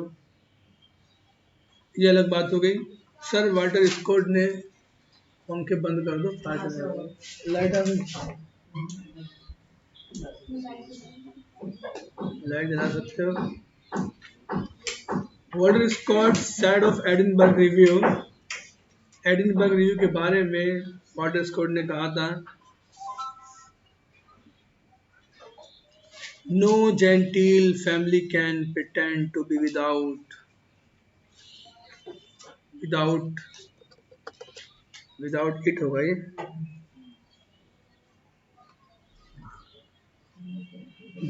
ये अलग बात हो गई। सर वाल्टर स्कॉट ने, पंखे बंद कर दो, लाइट आ गई, लाइट जला सकते हो। Walter Scott said of Edinburgh Review, Edinburgh Review के बारे में वाल्टर स्कॉट ने कहा था, No genteel family can pretend to be without it होगा ये,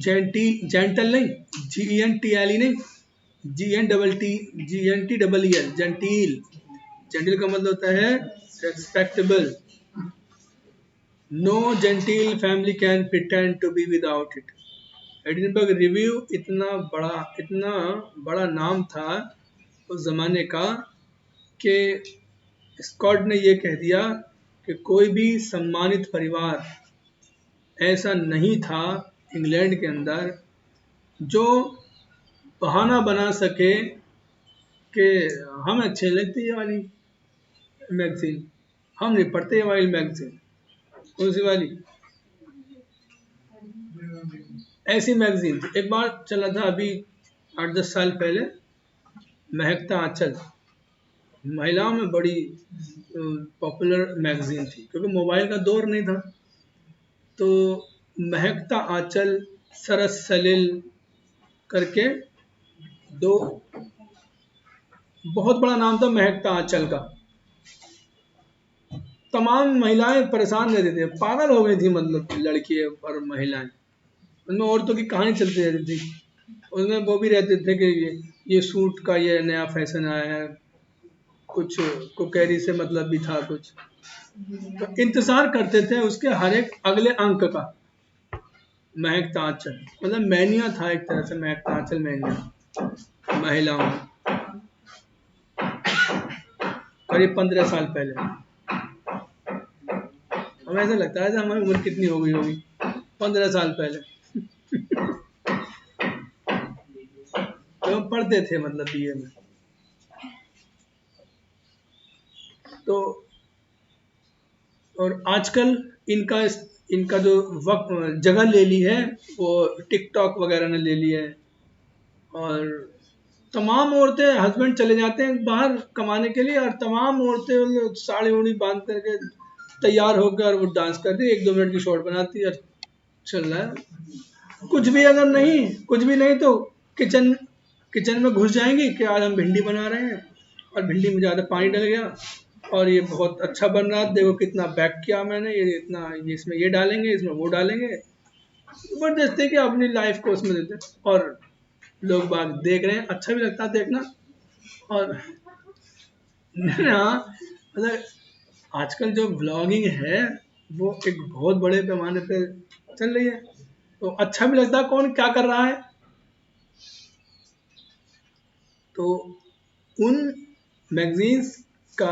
जेंटल नहीं, GENTLE नहीं, GENTEL, जेंटिल का मतलब होता है respectable. No genteel family can pretend to be without it. Edinburgh Review इतना बड़ा नाम था उस जमाने का कि स्कॉट ने ये कह दिया कि कोई भी सम्मानित परिवार ऐसा नहीं था इंग्लैंड के अंदर जो बहाना बना सके कि हमें अच्छे लगती ये वाली मैगजीन, हम नहीं पढ़ते ये वाली मैगजीन। कौन सी वाली? ऐसी मैगजीन थी। एक बार चला था अभी 8-10 साल पहले, महकता आंचल, महिलाओं में बड़ी पॉपुलर मैगजीन थी, क्योंकि मोबाइल का दौर नहीं था। तो महकता आंचल, सरस सलिल करके दो, बहुत बड़ा नाम था महकता आंचल का। तमाम महिलाएं परेशान रहती थी, पागल हो गई थी, मतलब लड़कियां और महिलाएं। उनमें औरतों की कहानी चलती रहती थी। उसमें वो भी रहते थे कि ये सूट का ये नया फैशन आया है, कुछ कुकैरी से मतलब भी था कुछ। तो इंतजार करते थे उसके हर एक अगले अंक का। महकता आंचल मतलब मैनिया था एक तरह से, महकता आंचल मैनिया महिलाओं में, करीब 15 साल पहले। हमें ऐसा लगता है हमारी उम्र कितनी हो गई होगी 15 साल पहले। तो हम पढ़ते थे मतलब बीए में। तो और आजकल इनका इनका जो वक्त जगह ले ली है वो टिकटॉक वगैरह ने ले ली है। और तमाम औरतें, हस्बैंड चले जाते हैं बाहर कमाने के लिए, और तमाम औरतें साड़ी उड़ी बांध करके तैयार होकर वो डांस करती है, 1-2 मिनट की शॉर्ट बनाती है और चल रहा है। कुछ भी अगर नहीं, कुछ भी नहीं तो किचन किचन में घुस जाएंगी कि आज हम भिंडी बना रहे हैं और भिंडी में ज़्यादा पानी डल गया और ये बहुत अच्छा बन रहा है, देखो कितना बैक किया मैंने, ये इतना, ये इसमें ये डालेंगे, इसमें वो डालेंगे। जबरदस्ती कि अपनी लाइफ को उसमें देते हैं और लोग बाग देख रहे हैं, अच्छा भी लगता है देखना। और हाँ, मतलब आजकल जो व्लॉगिंग है वो एक बहुत बड़े पैमाने पे चल रही है, तो अच्छा भी लगता है कौन क्या कर रहा है। तो उन मैगजीन्स का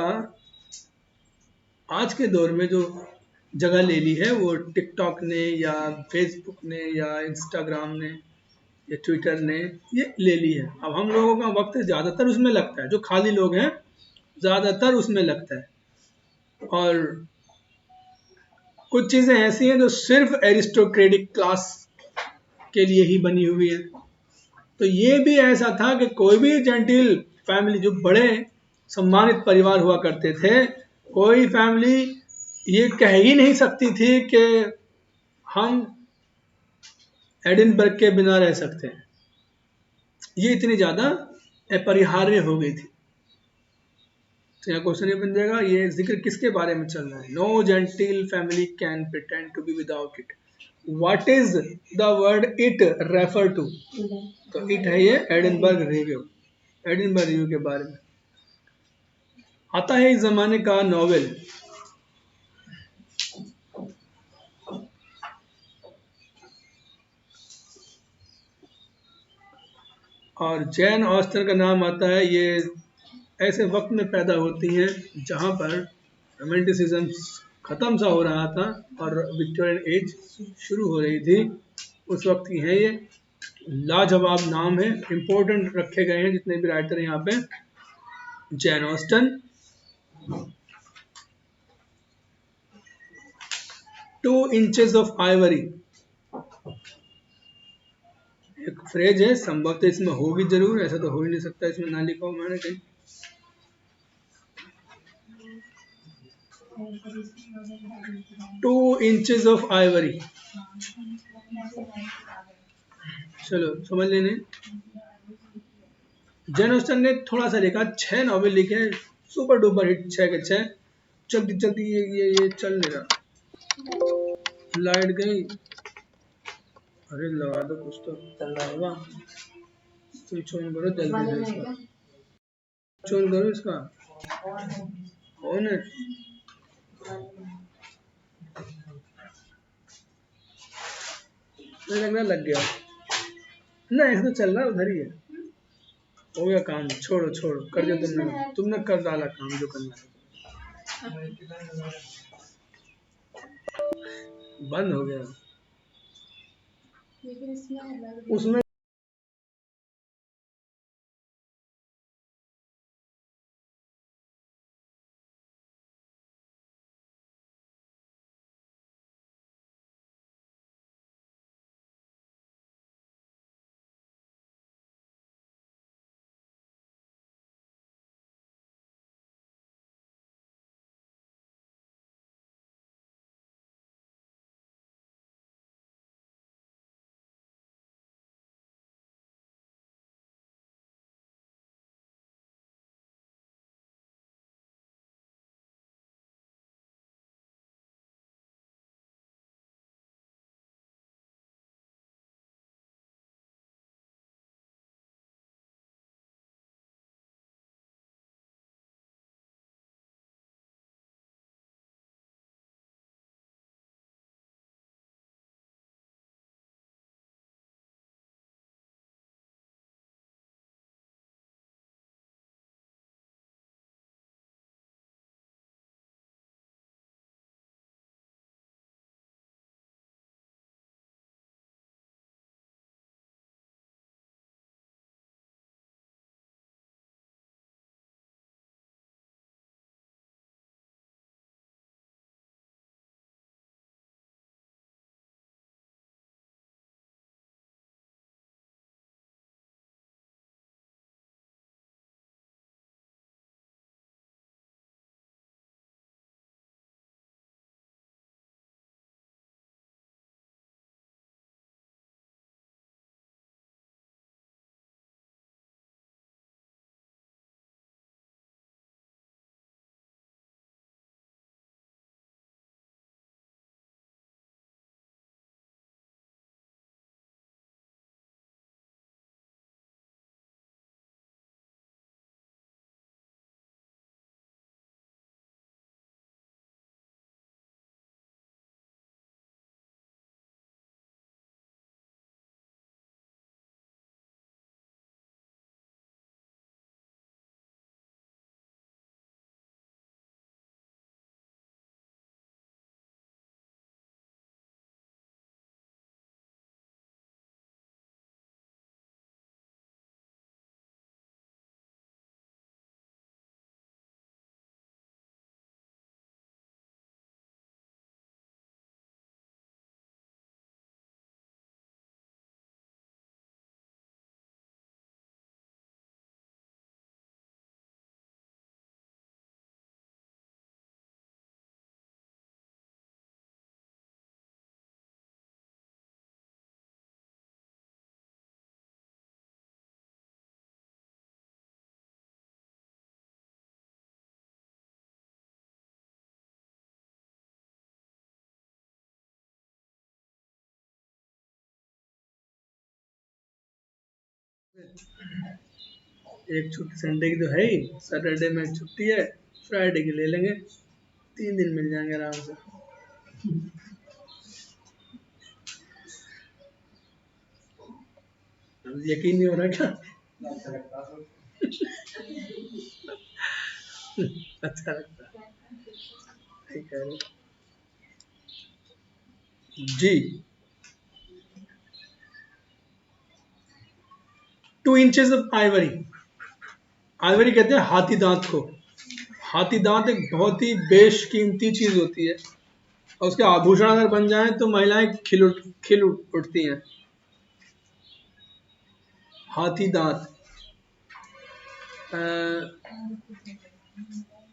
आज के दौर में जो जगह ले ली है वो टिकटॉक ने या फेसबुक ने या इंस्टाग्राम ने या ट्विटर ने ये ले ली है। अब हम लोगों का वक्त ज़्यादातर उसमें लगता है, जो खाली लोग हैं ज़्यादातर उसमें लगता है। और कुछ चीज़ें ऐसी हैं जो सिर्फ एरिस्टोक्रेटिक क्लास के लिए ही बनी हुई है। तो ये भी ऐसा था कि कोई भी जेंटिल फैमिली, जो बड़े सम्मानित परिवार हुआ करते थे, कोई फैमिली ये कह ही नहीं सकती थी कि हम एडिनबर्ग के बिना रह सकते हैं। ये इतनी ज़्यादा अपरिहार्य हो गई थी। तो यहाँ क्वेश्चन ये बन जाएगा, ये जिक्र किसके बारे में चल रहा है? No genteel family can pretend to be without it. What is the word it refer to? तो इट है ये एडिनबर्ग रिव्यू, एडिनबर्ग रिव्यू के बारे में आता है। इस जमाने का नॉवेल और जैन ऑस्टन का नाम आता है। ये ऐसे वक्त में पैदा होती हैं जहाँ पर रोमांटिसिज्म ख़त्म सा हो रहा था और विक्टोरियन एज शुरू हो रही थी। उस वक्त की है ये। लाजवाब नाम है, इम्पोर्टेंट रखे गए हैं जितने भी राइटर हैं यहाँ पे। Jane Austen, 2 inches of ivory, एक फ्रेज है, संभवतः इसमें होगी जरूर, ऐसा तो हो ही नहीं सकता इसमें ना लिखा हो मैंने कहीं। 2 इंचेस ऑफ आइवरी, चलो समझ लेने। जैन ऑस्टन ने थोड़ा सा लिखा, 6 नॉवेल लिखे, सुपर डुपर हिट 6 के 6। चलती चलती ये चल नहीं रहा, लाइट गई। अरे लगा दो, कुछ तो चल रहा होगा। स्विच ऑन करो जल्दी से इसका, स्विच ऑन करो इसका, ऑन है। मुझे लग रहा लग गया, ना ऐसा तो चल रहा है, उधर ही है। हो गया काम, छोड़ो छोड़ो, कर दिया तुमने, तुमने कर डाला काम जो करना है। बंद हो गया उसमें। एक छुट्टी संडे की तो है ही, सैटरडे में छुट्टी है, फ्राइडे की ले लेंगे, 3 दिन मिल जाएंगे आराम से। यकीन नहीं हो रहा क्या? अच्छा लगता है, ठीक है जी। 2 इंचेस ऑफ आइवरी, आइवरी कहते हैं हाथी दांत को। हाथी दांत एक बहुत ही बेशकीमती चीज होती है, और उसके आभूषण अगर बन जाए तो महिलाएं खिल उठती हैं। हाथी दांत,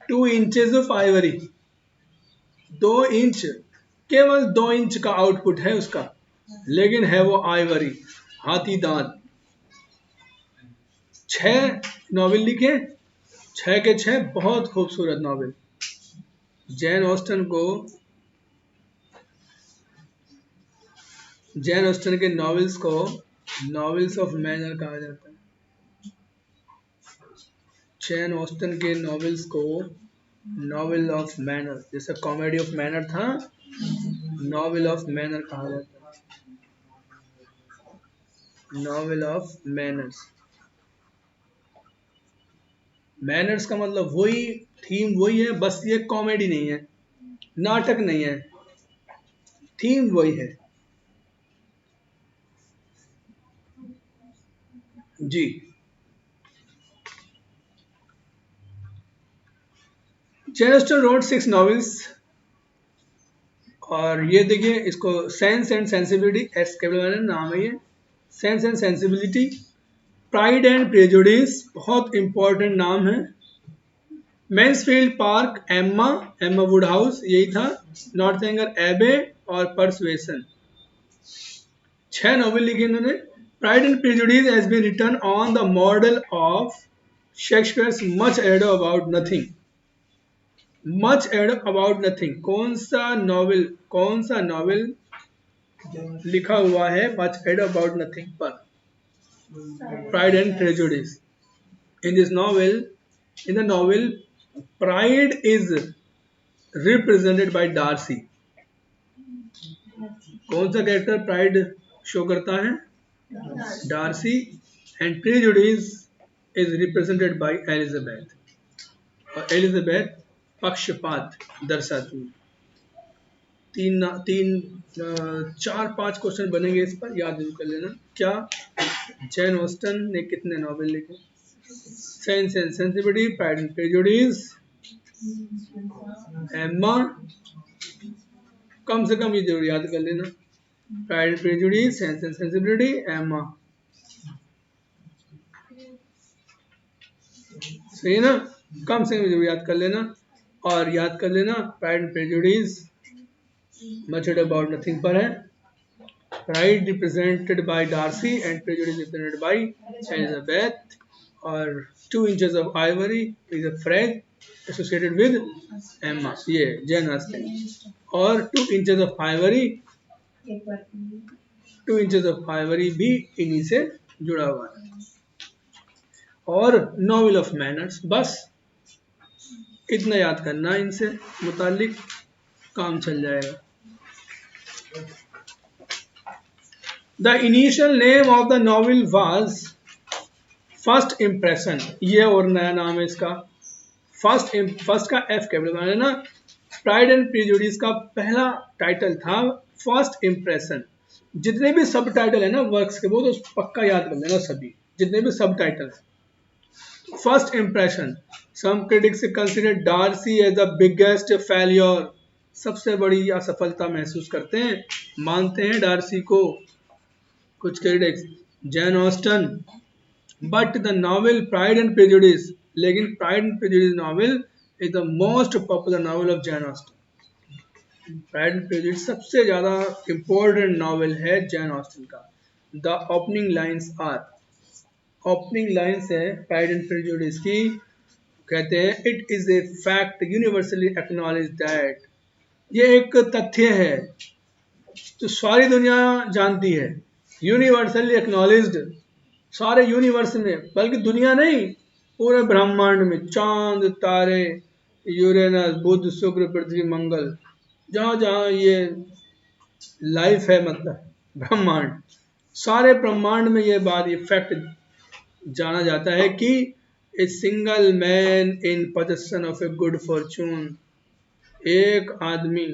2 इंचेस ऑफ आइवरी, 2 इंच, केवल 2 इंच का आउटपुट है उसका, लेकिन है वो आइवरी, हाथी दांत। 6 नॉवेल लिखे, 6 के 6 बहुत खूबसूरत नॉवेल। जैन ऑस्टन के नॉवेल्स को नॉवेल्स ऑफ मैनर कहा जाता है। जैन ऑस्टन के नॉवेल्स को नॉवेल ऑफ मैनर, जैसे कॉमेडी ऑफ मैनर था, नॉवेल ऑफ मैनर कहा जाता है। नॉवेल ऑफ मैनर्स, मैनर्स का मतलब वही, थीम वही है, बस ये कॉमेडी नहीं है, नाटक नहीं है, थीम वही है जी। जैन ऑस्टन रोड 6 नॉवेल्स, और ये देखिए इसको सेंस एंड सेंसिबिलिटी, एस कैपल नाम है ये, sense and Sensibility, Pride and prejudice, बहुत इंपॉर्टेंट नाम है। Mansfield park, Emma, Emma Woodhouse यही था, नॉर्थएंगर एबे और परसुएशन। 6 नॉवेल लिखे इन्होंने। Pride and prejudice has been written on the model of Shakespeare's much ado about nothing. Much ado about nothing, कौन सा नॉवेल लिखा हुआ है मच एडो अबाउट नथिंग पर? Pride and prejudice. In this novel, in the novel, pride is represented by Darcy. कौन सा character pride show करता है? Darcy. And prejudice is represented by Elizabeth, और एलिजाबेथ पक्षपात दर्शाती है। 4-5 क्वेश्चन बनेंगे इस पर, याद जरूर कर लेना। क्या जैन ऑस्टन ने कितने नॉवेल लिखे? Sense and Sensibility, Pride and Prejudice, Emma, कम से कम ये जरूर याद कर लेना, pride and Prejudice, Sense and Sensibility, Emma. सही है ना? कम से कम जरूर याद कर लेना, और याद कर लेना pride and prejudice much about nothing पर है। Pride represented by Darcy and prejudice represented by Elizabeth, और 2 inches of ivory is a phrase associated with Emma, ये जैन ऑस्टन। और 2 inches of ivory, 2 inches of ivory भी इन्हीं से जुड़ा हुआ है। और नॉवेल ऑफ मैनर्स, बस इतना याद करना, इनसे मुतालिक काम चल जाएगा। The initial name of the novel was first impression, ये और नया नाम है इसका। फर्स्ट का एफ कैपिटल है ना। प्राइड एंड प्रेजुडिस का पहला टाइटल था फर्स्ट इम्प्रेशन। जितने भी सब टाइटल है ना वर्क्स के, वो तो पक्का याद कर लेना सभी, जितने भी सब title. First impression, some critics consider Darcy as the biggest failure, सबसे बड़ी असफलता महसूस करते हैं, मानते हैं डार्सी को कुछ critics. Jane Austen, but the novel Pride and Prejudice, लेकिन Pride and Prejudice novel is the most popular novel of Jane Austen. Pride and Prejudice सबसे ज्यादा इंपॉर्टेंट नॉवेल है जैन ऑस्टन का। The opening lines are, opening lines है Pride and Prejudice की, कहते हैं it is a fact universally acknowledge that, ये एक तथ्य है तो सारी दुनिया जानती है, यूनिवर्सली एक्नॉलेज्ड सारे यूनिवर्स में, बल्कि दुनिया नहीं, पूरे ब्रह्मांड में, चांद तारे, यूरेनस, बुध, शुक्र, पृथ्वी, मंगल, जहाँ जहाँ ये लाइफ है, मतलब ब्रह्मांड, सारे ब्रह्मांड में ये बात, ये फैक्ट जाना जाता है कि a single man in possession of a good Fortune, एक आदमी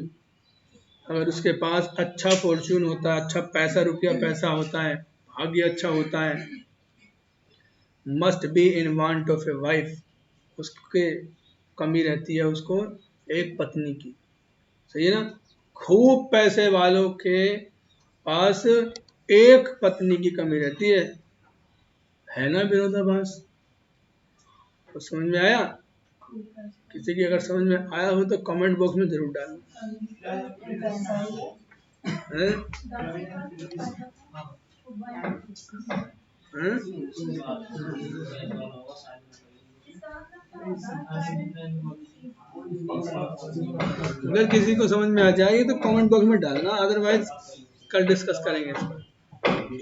अगर उसके पास अच्छा फॉर्चून होता है, अच्छा पैसा रुपया पैसा होता है, भाग्य अच्छा होता है, must be in want of a wife, उसके कमी रहती है उसको एक पत्नी की। सही है ना? खूब पैसे वालों के पास एक पत्नी की कमी रहती है ना विरोधाभास? तो समझ में आया? किसी की अगर समझ में आया हो तो कमेंट बॉक्स में जरूर डालना। हैं? हैं? अगर किसी को समझ में आ जाए तो कमेंट बॉक्स में डालना, अदरवाइज कल डिस्कस करेंगे इस पर।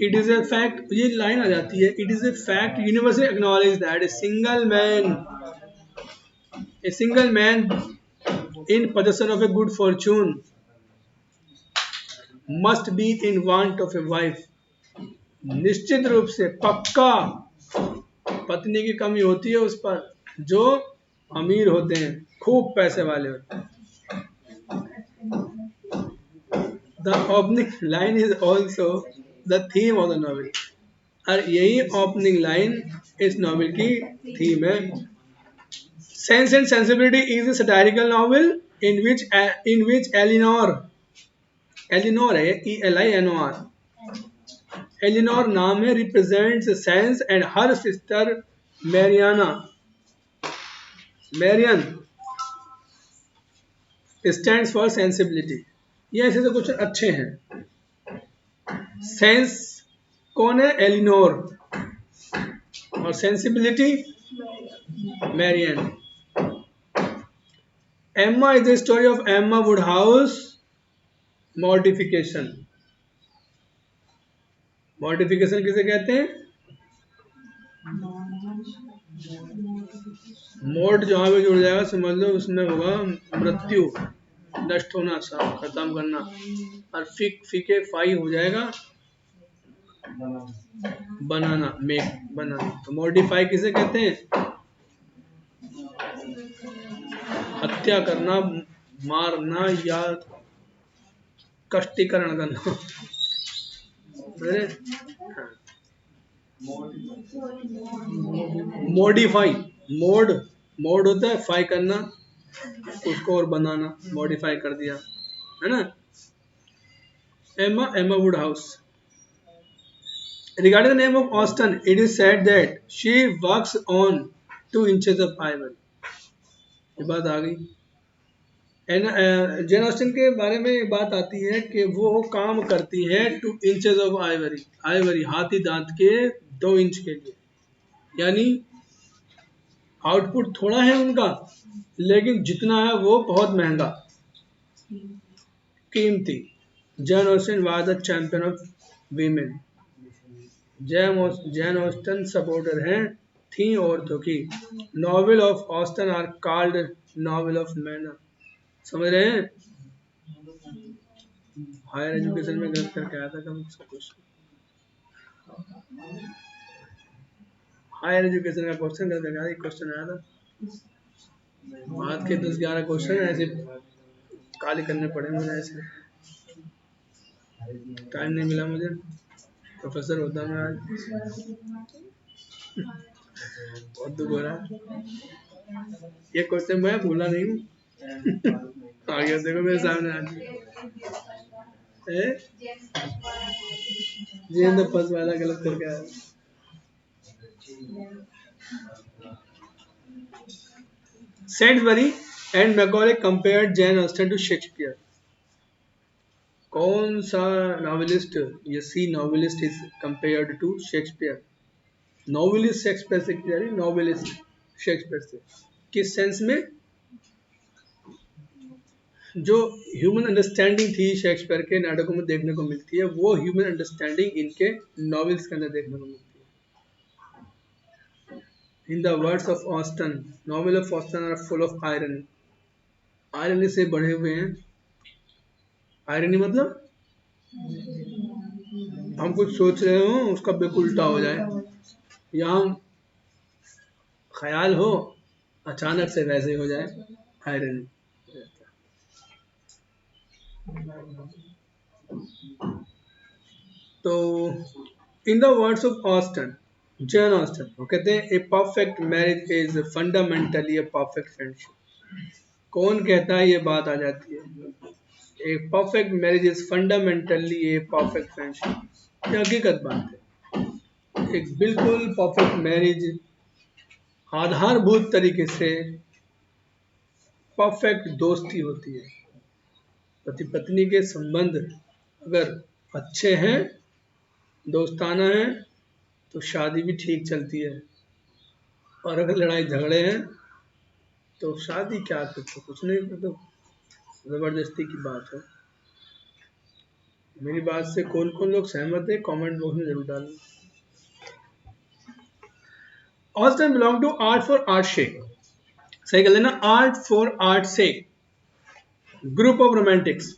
इट इज ए फैक्ट, ये लाइन आ जाती है, it is a fact universally acknowledge that a single man in possession of a good Fortune must be in want of a wife, निश्चित रूप से पक्का पत्नी की कमी होती है उस पर जो अमीर होते हैं, खूब पैसे वाले होते हैं। The opening line is also the theme of the novel, और यही ओपनिंग लाइन इस नॉवेल की थीम है। Sense and sensibility is a satirical novel in which Elinor है, ELINOR, एलिनोर नाम है, represents sense and her sister Marianne stands for sensibility. ये ऐसे तो कुछ अच्छे हैं। सेंस कौन है? एलिनोर, और sensibility Marianne. Emma is the story of Emma Woodhouse modification. Modification किसे कहते हैं? मोड जहां पे जुड़ जाएगा समझ लो उसमें होगा मृत्यु, नष्ट होना, खत्म करना, और फीके फाई हो जाएगा बनाना, मेक बनाना। तो मॉडिफाई किसे कहते हैं? हत्या करना, मारना या कष्टीकरण करना। मॉडिफाई, मोड होता है फाई करना, उसको और बनाना, मॉडिफाई कर दिया, है ना? Emma Woodhouse. Regarding the name of Austen, it is said that she works on 2 inches of ivory. ये बात आ गई। जेन ऑस्टिन के बारे में बात आती है कि वो काम करती है 2 इंचेस ऑफ आइवरी, हाथी दांत के 2 इंच के लिए। यानी आउटपुट थोड़ा है उनका, लेकिन जितना है वो बहुत महंगा, कीमती। Jane Austen was the champion of women. Jane Austen supporter हैं थी औरतों की। Novel of Austen are called novel of manner. समझ रहे हैं? हायर एजुकेशन में गलत करके आया था कम उसका क्वेश्चन, हायर एजुकेशन का क्वेश्चन गलत करके आया, क्वेश्चन आया था। बात के 10-11 क्वेश्चन ऐसे काले करने पड़े मुझे, ऐसे टाइम नहीं मिला मुझे, प्रोफेसर होता मैं आज। बहुत दुख हो रहा है, ये क्वेश्चन मैं भूला नहीं हूँ। आ गया देखो मेरे सामने आज। जी तो फर्स्ट वाला गलत करके आया। Saintsbury and Macaulay compared Jane Austen to Shakespeare. कौन सा नॉवेलिस्ट, ये सी novelist is compared to Shakespeare. Novelist Shakespeare से किया, नॉवेलिस्ट शेक्सपियर से किस सेंस में? जो ह्यूमन अंडरस्टैंडिंग थी शेक्सपियर के नाटकों में देखने को मिलती है, वो ह्यूमन अंडरस्टैंडिंग इनके नॉवेल्स के अंदर देखने को मिलती है। In the words of Austen, novel of Austen are full of irony. Irony से बढ़े हुए हैं। आयरनी मतलब हम कुछ सोच रहे हो उसका बिल्कुल उल्टा हो जाए, या हम ख्याल हो अचानक से वैसे हो जाए, आयरनी। तो in the words of Austen, John Austen, वो कहते हैं a perfect marriage is fundamentally a perfect friendship. कौन कहता है ये बात आ जाती है, a perfect marriage is fundamentally a perfect friendship. ये हकीकत बात है। एक बिल्कुल परफेक्ट मैरिज आधारभूत तरीके से परफेक्ट दोस्ती होती है। पति पत्नी के संबंध अगर अच्छे हैं, दोस्ताना है, तो शादी भी ठीक चलती है। और अगर लड़ाई झगड़े हैं तो शादी क्या, तो कुछ नहीं, तो जबरदस्ती की बात है। मेरी बात से कौन कौन लोग सहमत है कमेंट बॉक्स में जरूर डालें। Austen belong to art for art sake, सही कर लेना, art for art sake group of romantics.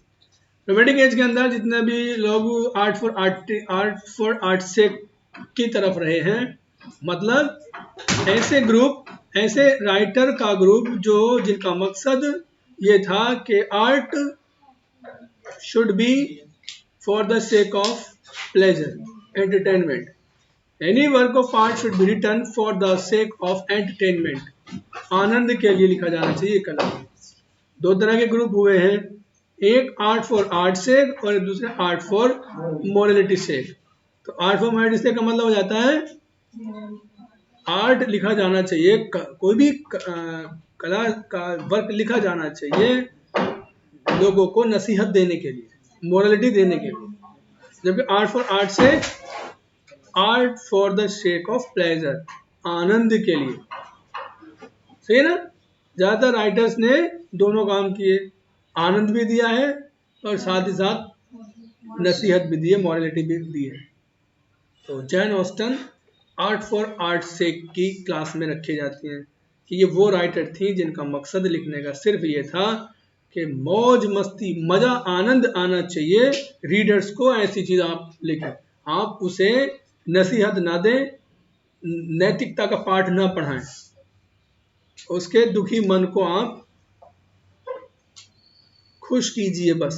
Romantic age के अंदर जितने भी लोग आर्ट फॉर आर्ट शेक की तरफ रहे हैं, मतलब ऐसे ग्रुप, ऐसे राइटर का ग्रुप जो जिनका मकसद ये था कि art should be for the sake of pleasure, entertainment. Any work of art should be written for the sake of entertainment, आनंद के लिए लिखा जाना चाहिए कला। दो तरह के ग्रुप हुए हैं, एक आर्ट फॉर आर्ट सेक और दूसरे आर्ट फॉर मोरलिटी सेक। तो आर्ट फॉर मोरलिटी सेक का मतलब हो जाता है आर्ट लिखा जाना चाहिए, कोई भी कला का वर्क लिखा जाना चाहिए लोगों को नसीहत देने के लिए, मोरलिटी देने के लिए। जबकि आर्ट फॉर आर्ट से art for the sake of pleasure, आनंद के लिए। सही है ना? ज्यादातर राइटर्स ने दोनों काम किए, आनंद भी दिया है और साथ ही साथ नसीहत भी दी है, मॉरलिटी भी दी है। तो John Austen art for art sake की क्लास में रखे जाते हैं कि ये वो राइटर थी जिनका मकसद लिखने का सिर्फ ये था कि मौज मस्ती, मजा, आनंद आना चाहिए रीडर्स को। ऐसी चीज आप लिखें, आप उसे नसीहत ना दें, नैतिकता का पाठ ना पढ़ाएं, उसके दुखी मन को आप खुश कीजिए बस।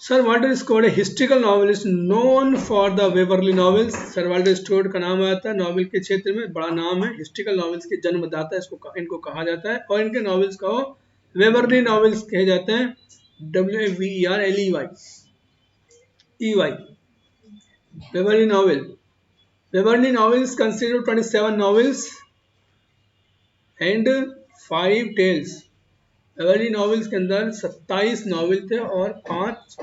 Sir Walter Scott, historical novelist known for the Waverley novels. Sir Walter Scott का नाम आता है नॉवेल के क्षेत्र में, बड़ा नाम है, हिस्ट्रिकल नॉवेल्स के जन्मदाता इनको कहा जाता है। और इनके नॉवेल्स को वेवरली नॉवेल्स कहे जाते हैं, WEVERLEY, Waverley novel. Waverley novels consider 27 novels and 5 tales. Waverley novels के अंदर 27 नॉवेल थे और 5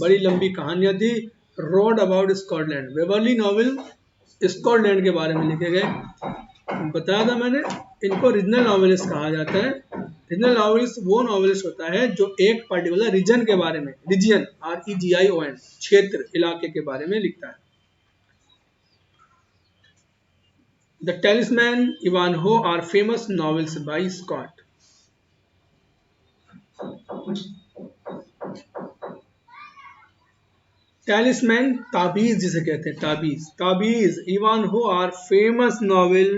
बड़ी लंबी कहानियां थी। Road about Scotland, Waverly novel Scotland के बारे में लिखे गए। बताया था मैंने, इनको रीजनल नॉवेलिस्ट कहा जाता है। रीजनल नॉवेलिस्ट वो नॉवेलिस्ट होता है जो एक पर्टिकुलर रीजन के बारे में, रीजन REGION, क्षेत्र, इलाके के बारे में लिखता है। The Talisman, Ivanhoe are famous novels by Scott. Talisman, ताबीज जिसे कहते हैं, ताबीज, इवानहो आर फेमस नॉवेल